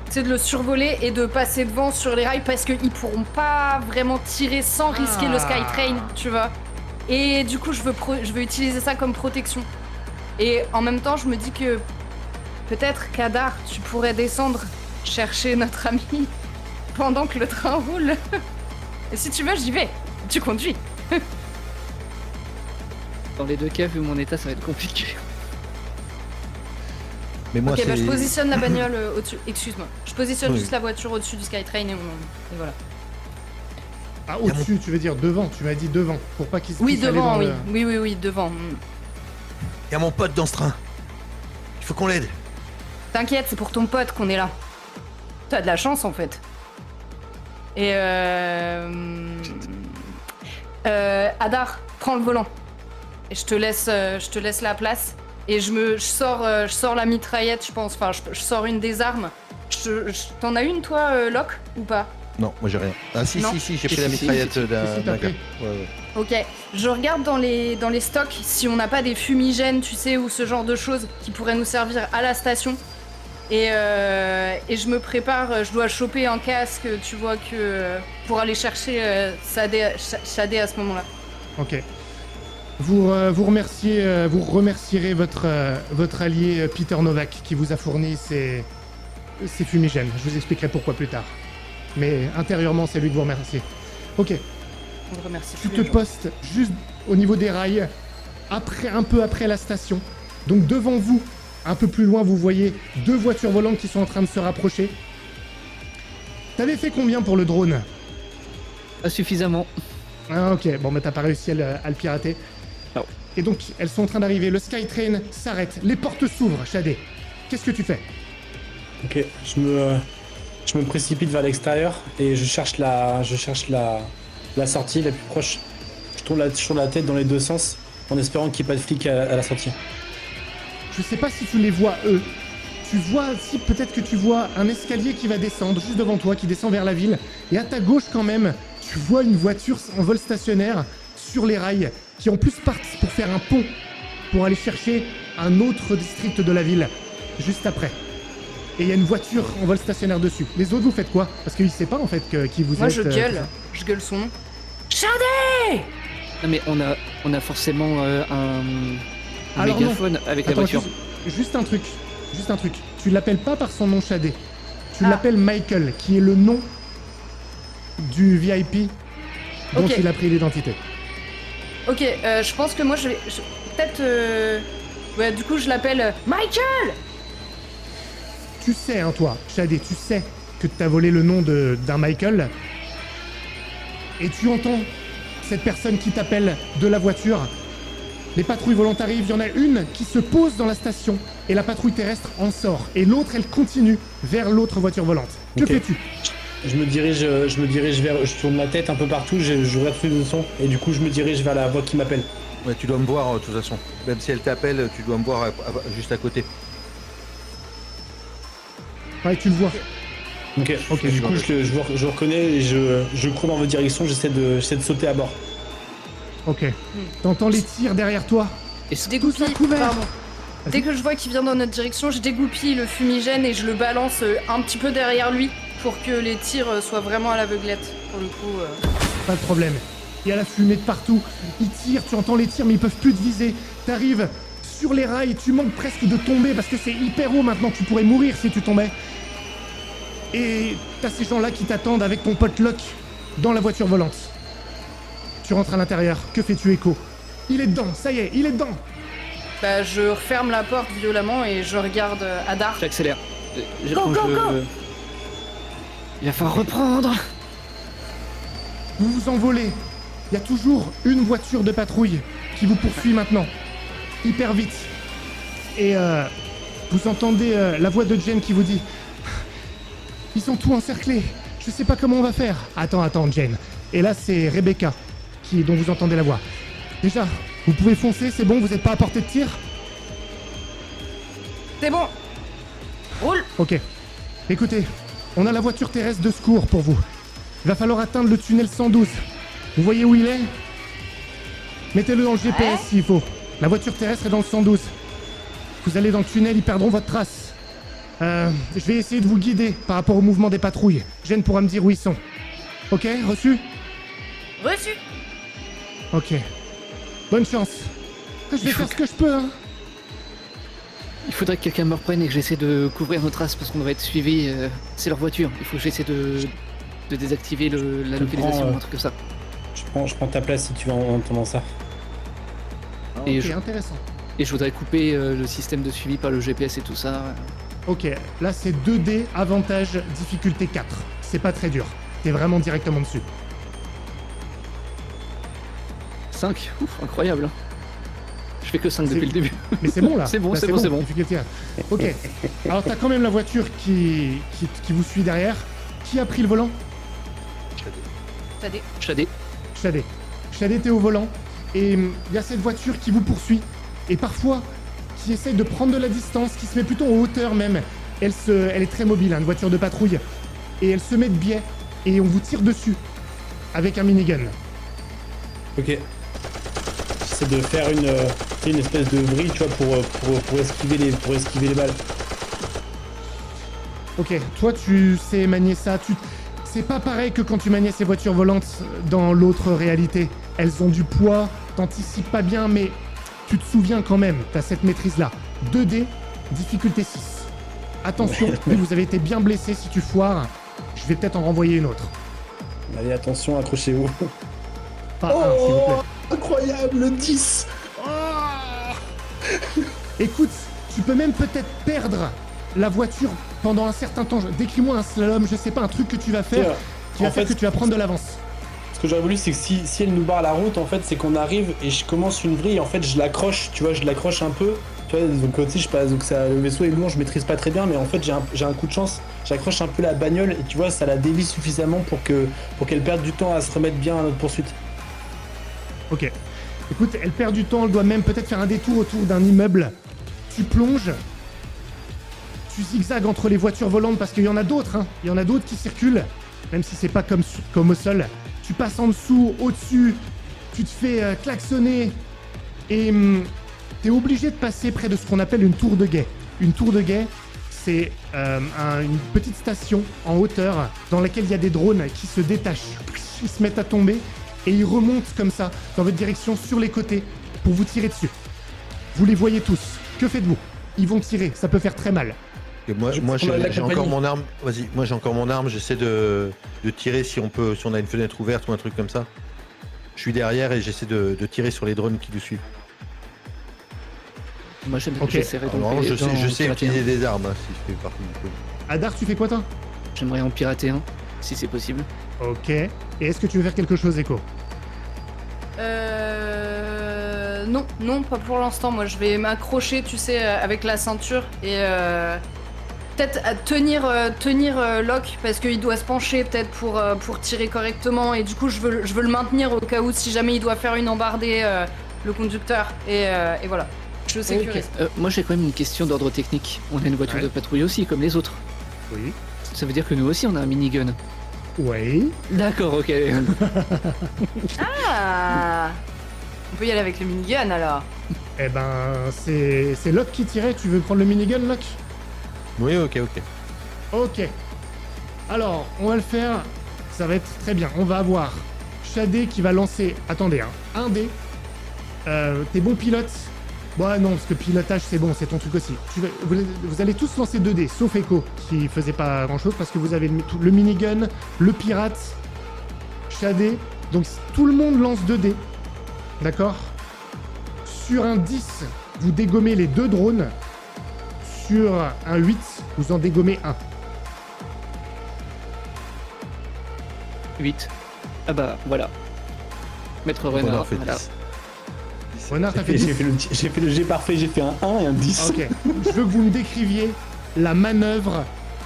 C'est de le survoler et de passer devant sur les rails parce qu'ils pourront pas vraiment tirer sans risquer le Skytrain, tu vois. Et du coup, je veux utiliser ça comme protection. Et en même temps, je me dis que peut-être qu'Adar, tu pourrais descendre chercher notre ami pendant que le train roule. Et si tu veux, j'y vais. Tu conduis. Dans les deux cas, vu mon état, ça va être compliqué. Mais moi, Ok, bah je c'est- positionne la bagnole au-dessus. Excuse-moi. Je positionne Oui. juste la voiture au-dessus du Skytrain et voilà. Ah, au-dessus, tu veux dire devant. Tu m'as dit devant, pour pas qu'ils se Oui, puissent aller devant, dans oui. le- Oui, devant. Il y a mon pote dans ce train. Il faut qu'on l'aide. T'inquiète, c'est pour ton pote qu'on est là. T'as de la chance en fait. Et Adar, prends le volant. Et je te laisse la place. Et je sors la mitraillette, je pense. Enfin, je sors une des armes. T'en as une toi, Locke, ou pas? Non, moi j'ai rien. Ah si, Non. j'ai pris Si, la si, mitraillette si, d'un t'as gars. pris. Ouais. Ok, je regarde dans les stocks si on n'a pas des fumigènes, tu sais, ou ce genre de choses qui pourraient nous servir à la station. Et je me prépare, je dois choper un casque, tu vois, pour aller chercher Shadé à ce moment-là. Ok. Vous remercierez votre allié Peter Novak qui vous a fourni ces c'est Fumigène. Je vous expliquerai pourquoi plus tard. Mais intérieurement, c'est lui que vous remerciez. Ok, On le remercie. tu tous te les jours. postes juste au niveau des rails, un peu après la station. Donc devant vous, un peu plus loin, vous voyez 2 voitures volantes qui sont en train de se rapprocher. T'avais fait combien pour le drone? Pas suffisamment. Ah ok, bon bah t'as pas réussi à le pirater. Non. Et donc elles sont en train d'arriver, le Skytrain s'arrête, les portes s'ouvrent, Shadé. Qu'est-ce que tu fais? Ok, je me précipite vers l'extérieur et je cherche la sortie la plus proche. Je tourne la tête dans les deux sens en espérant qu'il n'y ait pas de flic à la sortie. Je sais pas si tu les vois eux. Tu vois, si peut-être que tu vois un escalier qui va descendre juste devant toi, qui descend vers la ville. Et à ta gauche quand même, tu vois une voiture en vol stationnaire sur les rails, qui en plus partent pour faire un pont, pour aller chercher un autre district de la ville, juste après. Et il y a une voiture en vol stationnaire dessus. Les autres, vous faites quoi? Parce qu'il sait pas en fait qui vous Moi, êtes. je gueule. Je gueule son nom. Shadé! Non mais on a forcément un Alors mégaphone avec la Attends, voiture. juste un truc. Tu l'appelles pas par son nom Shadé. Tu Ah. l'appelles Michael, qui est le nom du VIP dont Ok. il a pris l'identité. Ok, je pense que moi, peut-être... Ouais, du coup, je l'appelle Michael! Tu sais, hein, toi, Shadé, tu sais que t'as volé le nom d'un Michael. Et tu entends cette personne qui t'appelle de la voiture. Les patrouilles volantes arrivent, il y en a une qui se pose dans la station et la patrouille terrestre en sort. Et l'autre, elle continue vers l'autre voiture volante. Que Ok. fais-tu? Je me dirige vers. Je tourne la tête un peu partout, je regarde tous les sons et du coup je me dirige vers la voix qui m'appelle. Ouais, tu dois me voir de toute façon. Même si elle t'appelle, tu dois me voir juste à côté. Ouais, tu le vois. Ok, Ok, du je coup vois. je reconnais et je cours dans votre direction, j'essaie de sauter à bord. Ok. T'entends les tirs derrière toi. Et Je c'est dégoupille, à couvert. pardon. Dès que je vois qu'il vient dans notre direction, je dégoupille le fumigène et je le balance un petit peu derrière lui pour que les tirs soient vraiment à l'aveuglette. Pour le coup, Pas de problème. Il y a la fumée de partout. Ils tirent, tu entends les tirs, mais ils peuvent plus te viser. T'arrives sur les rails, tu manques presque de tomber parce que c'est hyper haut maintenant. Tu pourrais mourir si tu tombais. Et t'as ces gens-là qui t'attendent avec ton pote Locke dans la voiture volante. Tu rentres à l'intérieur. Que fais-tu, Echo? Il est dedans, ça y est, il est dedans. bah, je referme la porte violemment et je regarde Adar. J'accélère. Go, go, go. Il va falloir reprendre. Vous vous envolez. Il y a toujours une voiture de patrouille qui vous poursuit maintenant. Hyper vite. Et vous entendez la voix de Jen qui vous dit: ils sont tous encerclés. Je sais pas comment on va faire. Attends, Jen. Et là, c'est Rebecca dont vous entendez la voix. Déjà, vous pouvez foncer, c'est bon, vous n'êtes pas à portée de tir? C'est bon. Roule. Ok. Écoutez, on a la voiture terrestre de secours pour vous. Il va falloir atteindre le tunnel 112. Vous voyez où il est? Mettez-le dans le GPS Ouais. s'il faut. La voiture terrestre est dans le 112. Vous allez dans le tunnel, ils perdront votre trace. Je vais essayer de vous guider par rapport au mouvement des patrouilles. Jen pourra me dire où ils sont. Ok, reçu? Reçu. Ok. Bonne chance. Je vais Il faut faire ce que je peux, hein. Il faudrait que quelqu'un me reprenne et que j'essaie de couvrir nos traces parce qu'on va être suivi. C'est leur voiture. Il faut que j'essaie de désactiver la Je localisation prends, ou un truc comme ça. Je prends ta place si tu veux en entendant ça. Et Ok, je- intéressant. Et je voudrais couper le système de suivi par le GPS et tout ça. Ok, là c'est 2D, avantage, difficulté 4. C'est pas très dur. T'es vraiment directement dessus. 5. Ouf, incroyable. Hein. Je fais que 5 C'est- depuis le début. Mais c'est bon là. C'est bon, Là, c'est bon, c'est bon. difficulté 4. Ok. Alors t'as quand même la voiture qui vous suit derrière. Qui a pris le volant? T'as des... Shadé. Shadé. Shadé, t'es au volant. Et il y a cette voiture qui vous poursuit. Et parfois, qui essaye de prendre de la distance, qui se met plutôt en hauteur même. Elle est très mobile, hein, une voiture de patrouille. Et elle se met de biais. Et on vous tire dessus. Avec un minigun. Ok. J'essaie de faire une espèce de vrille, tu vois, pour esquiver les balles. Ok, toi tu sais manier ça, c'est pas pareil que quand tu maniais ces voitures volantes dans l'autre réalité. Elles ont du poids, t'anticipes pas bien, mais tu te souviens quand même, t'as cette maîtrise-là. 2D, difficulté 6. Attention, vous avez été bien blessé. Si tu foires, je vais peut-être en renvoyer une autre. Allez, attention, accrochez-vous. Pas un, s'il vous plaît. Incroyable, le 10. Écoute, tu peux même peut-être perdre la voiture pendant un certain temps. Décris-moi un slalom, je sais pas, un truc que tu vas faire qui va faire que tu vas prendre de l'avance. Ce que j'aurais voulu, c'est que si elle nous barre la route, en fait, c'est qu'on arrive et je commence une vrille. En fait, je l'accroche, tu vois, je l'accroche un peu. Tu vois, donc aussi, je passe, donc ça, le vaisseau est lourd, je maîtrise pas très bien, mais en fait, j'ai un coup de chance. J'accroche un peu la bagnole et tu vois, ça la dévie suffisamment pour qu'elle perde du temps à se remettre bien à notre poursuite. Ok. Écoute, elle perd du temps, elle doit même peut-être faire un détour autour d'un immeuble. Tu plonges. Tu zigzags entre les voitures volantes parce qu'il y en a d'autres, hein. Il y en a d'autres qui circulent, même si c'est pas comme au sol. Tu passes en dessous, au-dessus, tu te fais klaxonner et t'es obligé de passer près de ce qu'on appelle une tour de guet. Une tour de guet, c'est une petite station en hauteur dans laquelle il y a des drones qui se détachent. Ils se mettent à tomber et ils remontent comme ça dans votre direction sur les côtés pour vous tirer dessus. Vous les voyez tous. Que faites-vous? Ils vont tirer, ça peut faire très mal. Et moi j'ai encore mon arme. Vas-y, moi j'ai encore mon arme. J'essaie de tirer si on a une fenêtre ouverte ou un truc comme ça. Je suis derrière et j'essaie de tirer sur les drones qui nous suivent. Moi, j'essaierai Alors, je sais pirater utiliser un. des armes hein, si je fais partie du truc. Adar, tu fais quoi toi? J'aimerais en pirater un, si c'est possible. Ok. Et est-ce que tu veux faire quelque chose, Echo? Non, pas pour l'instant. Moi, je vais m'accrocher, tu sais, avec la ceinture et peut-être à tenir Locke parce qu'il doit se pencher peut-être pour tirer correctement et du coup, je veux le maintenir au cas où si jamais il doit faire une embardée, le conducteur et voilà. Je le sécurise. Moi, j'ai quand même une question d'ordre technique. On a une voiture de patrouille aussi, comme les autres. Oui. Ça veut dire que nous aussi, on a un minigun. Oui. D'accord, ok. Ah, on peut y aller avec le minigun alors. Eh ben, c'est Locke qui tirait. Tu veux prendre le minigun, Locke? Oui, ok. Ok. Alors, on va le faire. Ça va être très bien. On va avoir Shadé qui va lancer. Attendez, un dé. T'es bon pilote? Bon, non, parce que pilotage, c'est bon, c'est ton truc aussi. Vous allez tous lancer 2 dés, sauf Echo, qui faisait pas grand-chose, parce que vous avez le minigun, le pirate, Shadé. Donc, tout le monde lance 2 dés. D'accord? Sur un 10, vous dégommez les 2 drones. Sur un 8, vous en dégommez un. 8. Ah bah, voilà. Maître Renard, fait voilà. 10. Renard, t'as fait 10. J'ai fait le G parfait, j'ai fait un 1 et un 10. Ok. Je veux que vous me décriviez la manœuvre,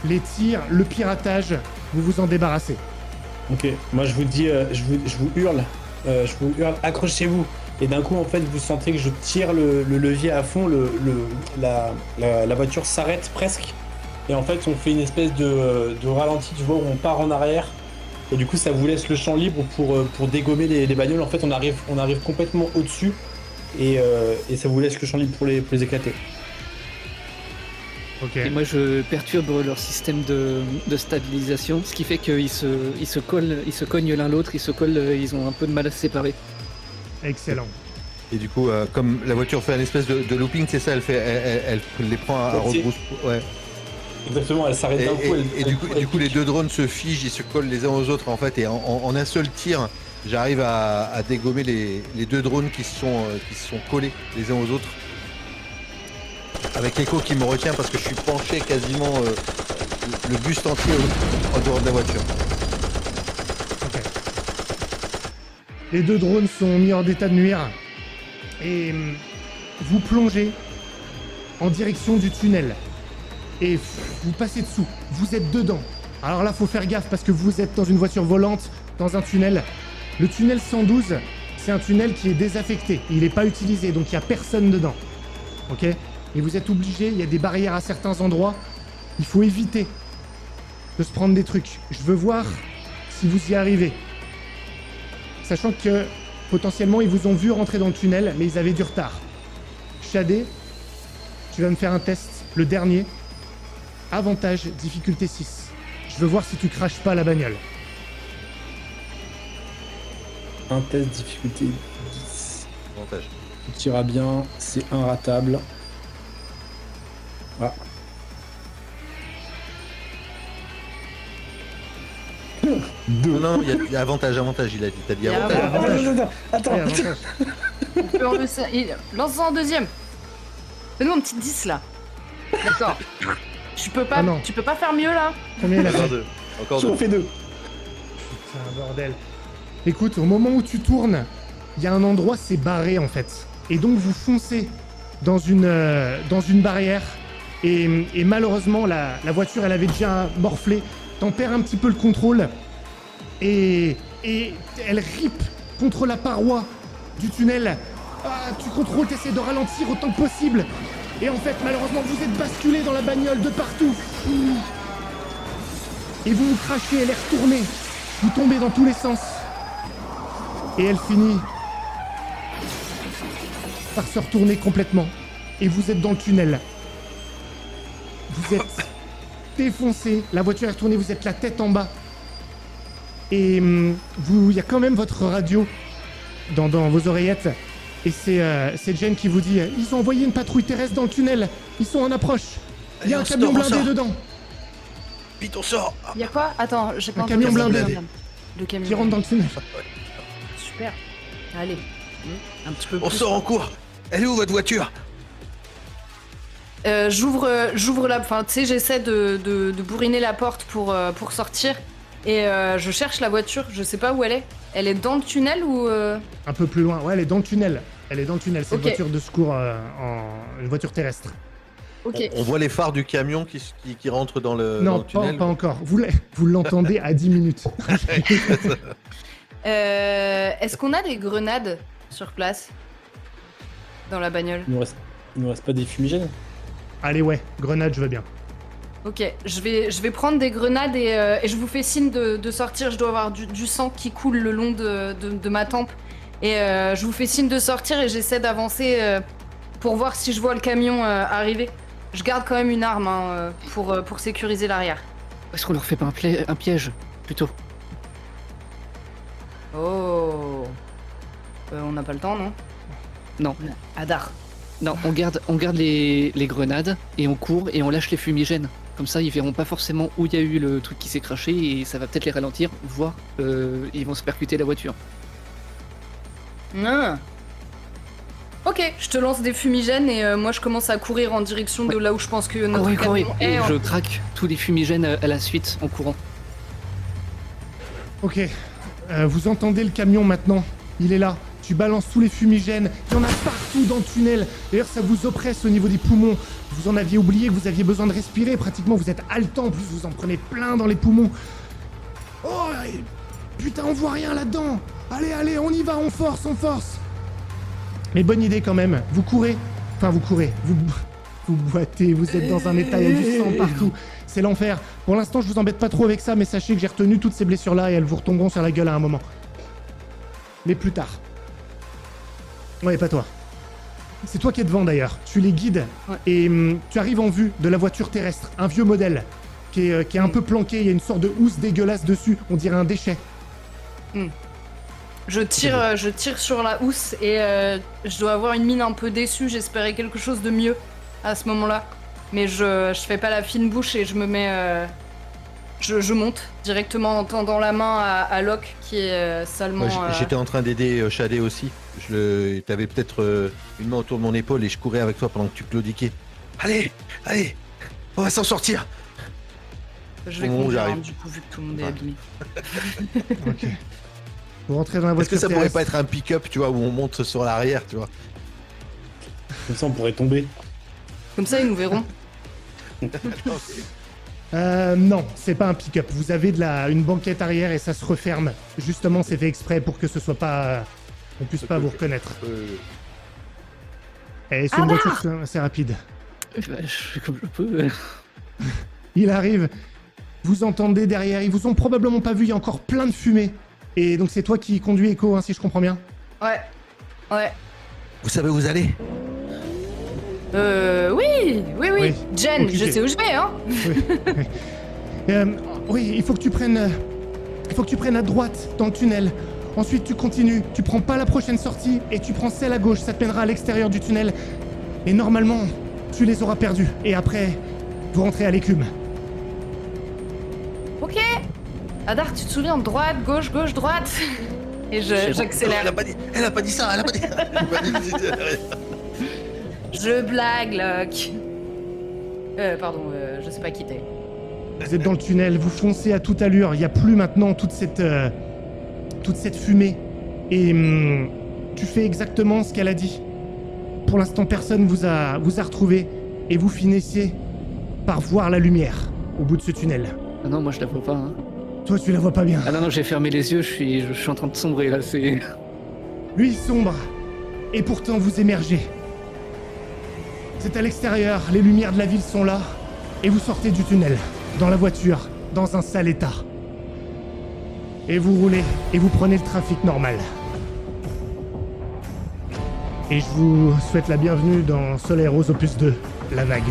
les tirs, le piratage. Vous vous en débarrassez. Ok, moi je vous dis, je vous hurle, accrochez-vous. Et d'un coup, en fait, vous sentez que je tire le levier à fond, la voiture s'arrête presque. Et en fait, on fait une espèce de ralenti, tu vois, où on part en arrière. Et du coup, ça vous laisse le champ libre pour dégommer les bagnoles. En fait, on arrive complètement au-dessus. Et ça vous laisse le champ libre pour les éclater. Ok. Et moi, je perturbe leur système de stabilisation, ce qui fait qu'ils se cognent l'un l'autre, ils ont un peu de mal à se séparer. Excellent. Et du coup, comme la voiture fait un espèce de looping, c'est ça, elle les prend à rebrousse. Ouais. Exactement, elle s'arrête d'un coup. Et du coup, les 2 drones se figent, ils se collent les uns aux autres en fait, et en un seul tir, j'arrive à dégommer les 2 drones qui se sont collés les uns aux autres. Avec Echo qui me retient parce que je suis penché quasiment le buste entier en dehors de la voiture. Ok. Les 2 drones sont mis hors d'état de nuire. Et vous plongez en direction du tunnel. Et vous passez dessous. Vous êtes dedans. Alors là, faut faire gaffe parce que vous êtes dans une voiture volante, dans un tunnel. Le tunnel 112, c'est un tunnel qui est désaffecté. Il n'est pas utilisé, donc il n'y a personne dedans. Ok? Et vous êtes obligé, il y a des barrières à certains endroits. Il faut éviter de se prendre des trucs. Je veux voir si vous y arrivez. Sachant que potentiellement, ils vous ont vu rentrer dans le tunnel, mais ils avaient du retard. Shadé, tu vas me faire un test, le dernier. Avantage, difficulté 6. Je veux voir si tu craches pas la bagnole. Un test difficulté 10. Avantage. Tu tiras bien, c'est inratable. Ah. 2. Non, il y a avantage, il a dit. T'as dit Il y a avantage. Attends. Ouais, avantage. On peut en lance-en un deuxième. Fais-nous un petit 10 là. D'accord. Tu peux Ah non. pas faire mieux là. Combien il a fait? Encore 2. Encore J'en 2. fais 2. C'est un bordel. Écoute, au moment où tu tournes, il y a un endroit, c'est barré en fait. Et donc vous foncez dans une barrière. Et malheureusement, la voiture, elle avait déjà morflé. T'en perds un petit peu le contrôle. Et elle rippe contre la paroi du tunnel. Ah, tu contrôles, t'essaies de ralentir autant que possible. Et en fait, malheureusement, vous êtes basculé dans la bagnole de partout. Et vous vous crachez, elle est retournée. Vous tombez dans tous les sens. Et elle finit par se retourner complètement. Et vous êtes dans le tunnel. Vous êtes défoncé. La voiture est retournée, vous êtes la tête en bas. Et il y a quand même votre radio dans vos oreillettes. Et c'est Jen qui vous dit ils ont envoyé une patrouille terrestre dans le tunnel. Ils sont en approche. Il y a un camion blindé dedans. Vite, on sort. Il y a quoi? Attends, j'ai pas Un entendu. camion blindé. Le camion Qui rentre dans le tunnel. Super. Allez. Un petit peu On plus. sort en cours. Elle est où votre voiture? J'ouvre la... Enfin, tu sais, j'essaie de bourriner la porte pour sortir. Et je cherche la voiture. Je sais pas où elle est. Elle est dans le tunnel ou... Un peu plus loin. Ouais, elle est dans le tunnel. Elle est dans le tunnel. C'est Ok. une voiture de secours, une voiture terrestre. Ok. On voit les phares du camion qui rentrent dans le, Non, dans le tunnel. pas encore. Vous l'entendez à 10 minutes. Est-ce qu'on a des grenades sur place? Dans la bagnole? Il nous reste pas des fumigènes? Allez, ouais, grenade, je veux bien. Ok, je vais prendre des grenades et je vous fais signe de sortir. Je dois avoir du sang qui coule le long de ma tempe. Et je vous fais signe de sortir et j'essaie d'avancer pour voir si je vois le camion arriver. Je garde quand même une arme hein, pour sécuriser l'arrière. Est-ce qu'on leur fait pas un piège, plutôt? Oh. On n'a pas le temps, non? Non. Adar. Non, on garde les grenades et on court et on lâche les fumigènes. Comme ça, ils verront pas forcément où il y a eu le truc qui s'est craché et ça va peut-être les ralentir, voire ils vont se percuter la voiture. Ah. Ok, je te lance des fumigènes et moi je commence à courir en direction de là où je pense que notre Courez. camion est. Je craque tous les fumigènes à la suite en courant. Ok, vous entendez le camion maintenant. Il est là. Tu balances tous les fumigènes. Il y en a partout dans le tunnel. D'ailleurs, ça vous oppresse au niveau des poumons. Vous en aviez oublié que vous aviez besoin de respirer. Pratiquement, vous êtes haletant. En plus, vous en prenez plein dans les poumons. Oh, putain, on voit rien là-dedans. Allez, on y va, on force. Mais bonne idée quand même. Vous courez. Enfin, vous courez. Vous boitez. Vous êtes dans un état, il y a du sang partout. C'est l'enfer. Pour l'instant, je vous embête pas trop avec ça, mais sachez que j'ai retenu toutes ces blessures-là et elles vous retomberont sur la gueule à un moment. Mais plus tard. Ouais, pas toi. C'est toi qui es devant d'ailleurs. Tu les guides Ouais. et tu arrives en vue de la voiture terrestre, un vieux modèle qui est un peu planqué. Il y a une sorte de housse dégueulasse dessus. On dirait un déchet. Je tire sur la housse et je dois avoir une mine un peu déçue. J'espérais quelque chose de mieux à ce moment-là. Mais je fais pas la fine bouche et je me mets... Je monte directement en tendant la main à Locke qui est salement... Moi, j'étais en train d'aider Shadé aussi. T'avais peut-être une main autour de mon épaule et je courais avec toi pendant que tu claudiquais. Allez, on va s'en sortir. Je vais Bon, conduire, j'arrive. hein, du coup, vu que tout le monde est Ouais. abîmé. Ok. Vous rentrez dans la Est-ce voiture que ça pourrait terrestre. pas être un pick-up, tu vois, où on monte sur l'arrière, tu vois? Comme ça, on pourrait tomber. Comme ça, ils nous verront. Non, c'est pas un pick-up. Vous avez une banquette arrière et ça se referme. Justement, c'est fait exprès pour que ce soit pas... on puisse pas vous reconnaître. Et c'est une voiture assez rapide. Bah, je fais comme je peux. Il arrive, vous entendez derrière, ils vous ont probablement pas vu, il y a encore plein de fumée. Et donc c'est toi qui conduis Echo, hein, si je comprends bien. Ouais. Vous savez où vous allez? Oui. Oui. Jen, Ok. je sais où je vais, hein. Oui, il faut que tu prennes à droite dans le tunnel. Ensuite tu continues, tu prends pas la prochaine sortie et tu prends celle à gauche, ça te mènera à l'extérieur du tunnel. Et normalement, tu les auras perdus. Et après, vous rentrez à l'écume. Ok. Adar, tu te souviens, droite, gauche, gauche, droite. Et j'accélère. Elle a pas dit ça, elle a pas dit ça. Je blague, Locke. Pardon, je sais pas qui t'es. Vous êtes dans le tunnel, vous foncez à toute allure, il n'y a plus maintenant toute cette fumée. Et tu fais exactement ce qu'elle a dit. Pour l'instant, personne vous a retrouvé et vous finissez par voir la lumière au bout de ce tunnel. Ah non, moi je la vois pas. Hein. Toi, tu la vois pas bien. Ah non, j'ai fermé les yeux, je suis en train de sombrer là, c'est... Lui, il sombre. Et pourtant, vous émergez. C'est à l'extérieur, les lumières de la ville sont là. Et vous sortez du tunnel, dans la voiture, dans un sale état. Et vous roulez, et vous prenez le trafic normal. Et je vous souhaite la bienvenue dans Soleil Rose Opus 2, La Vague.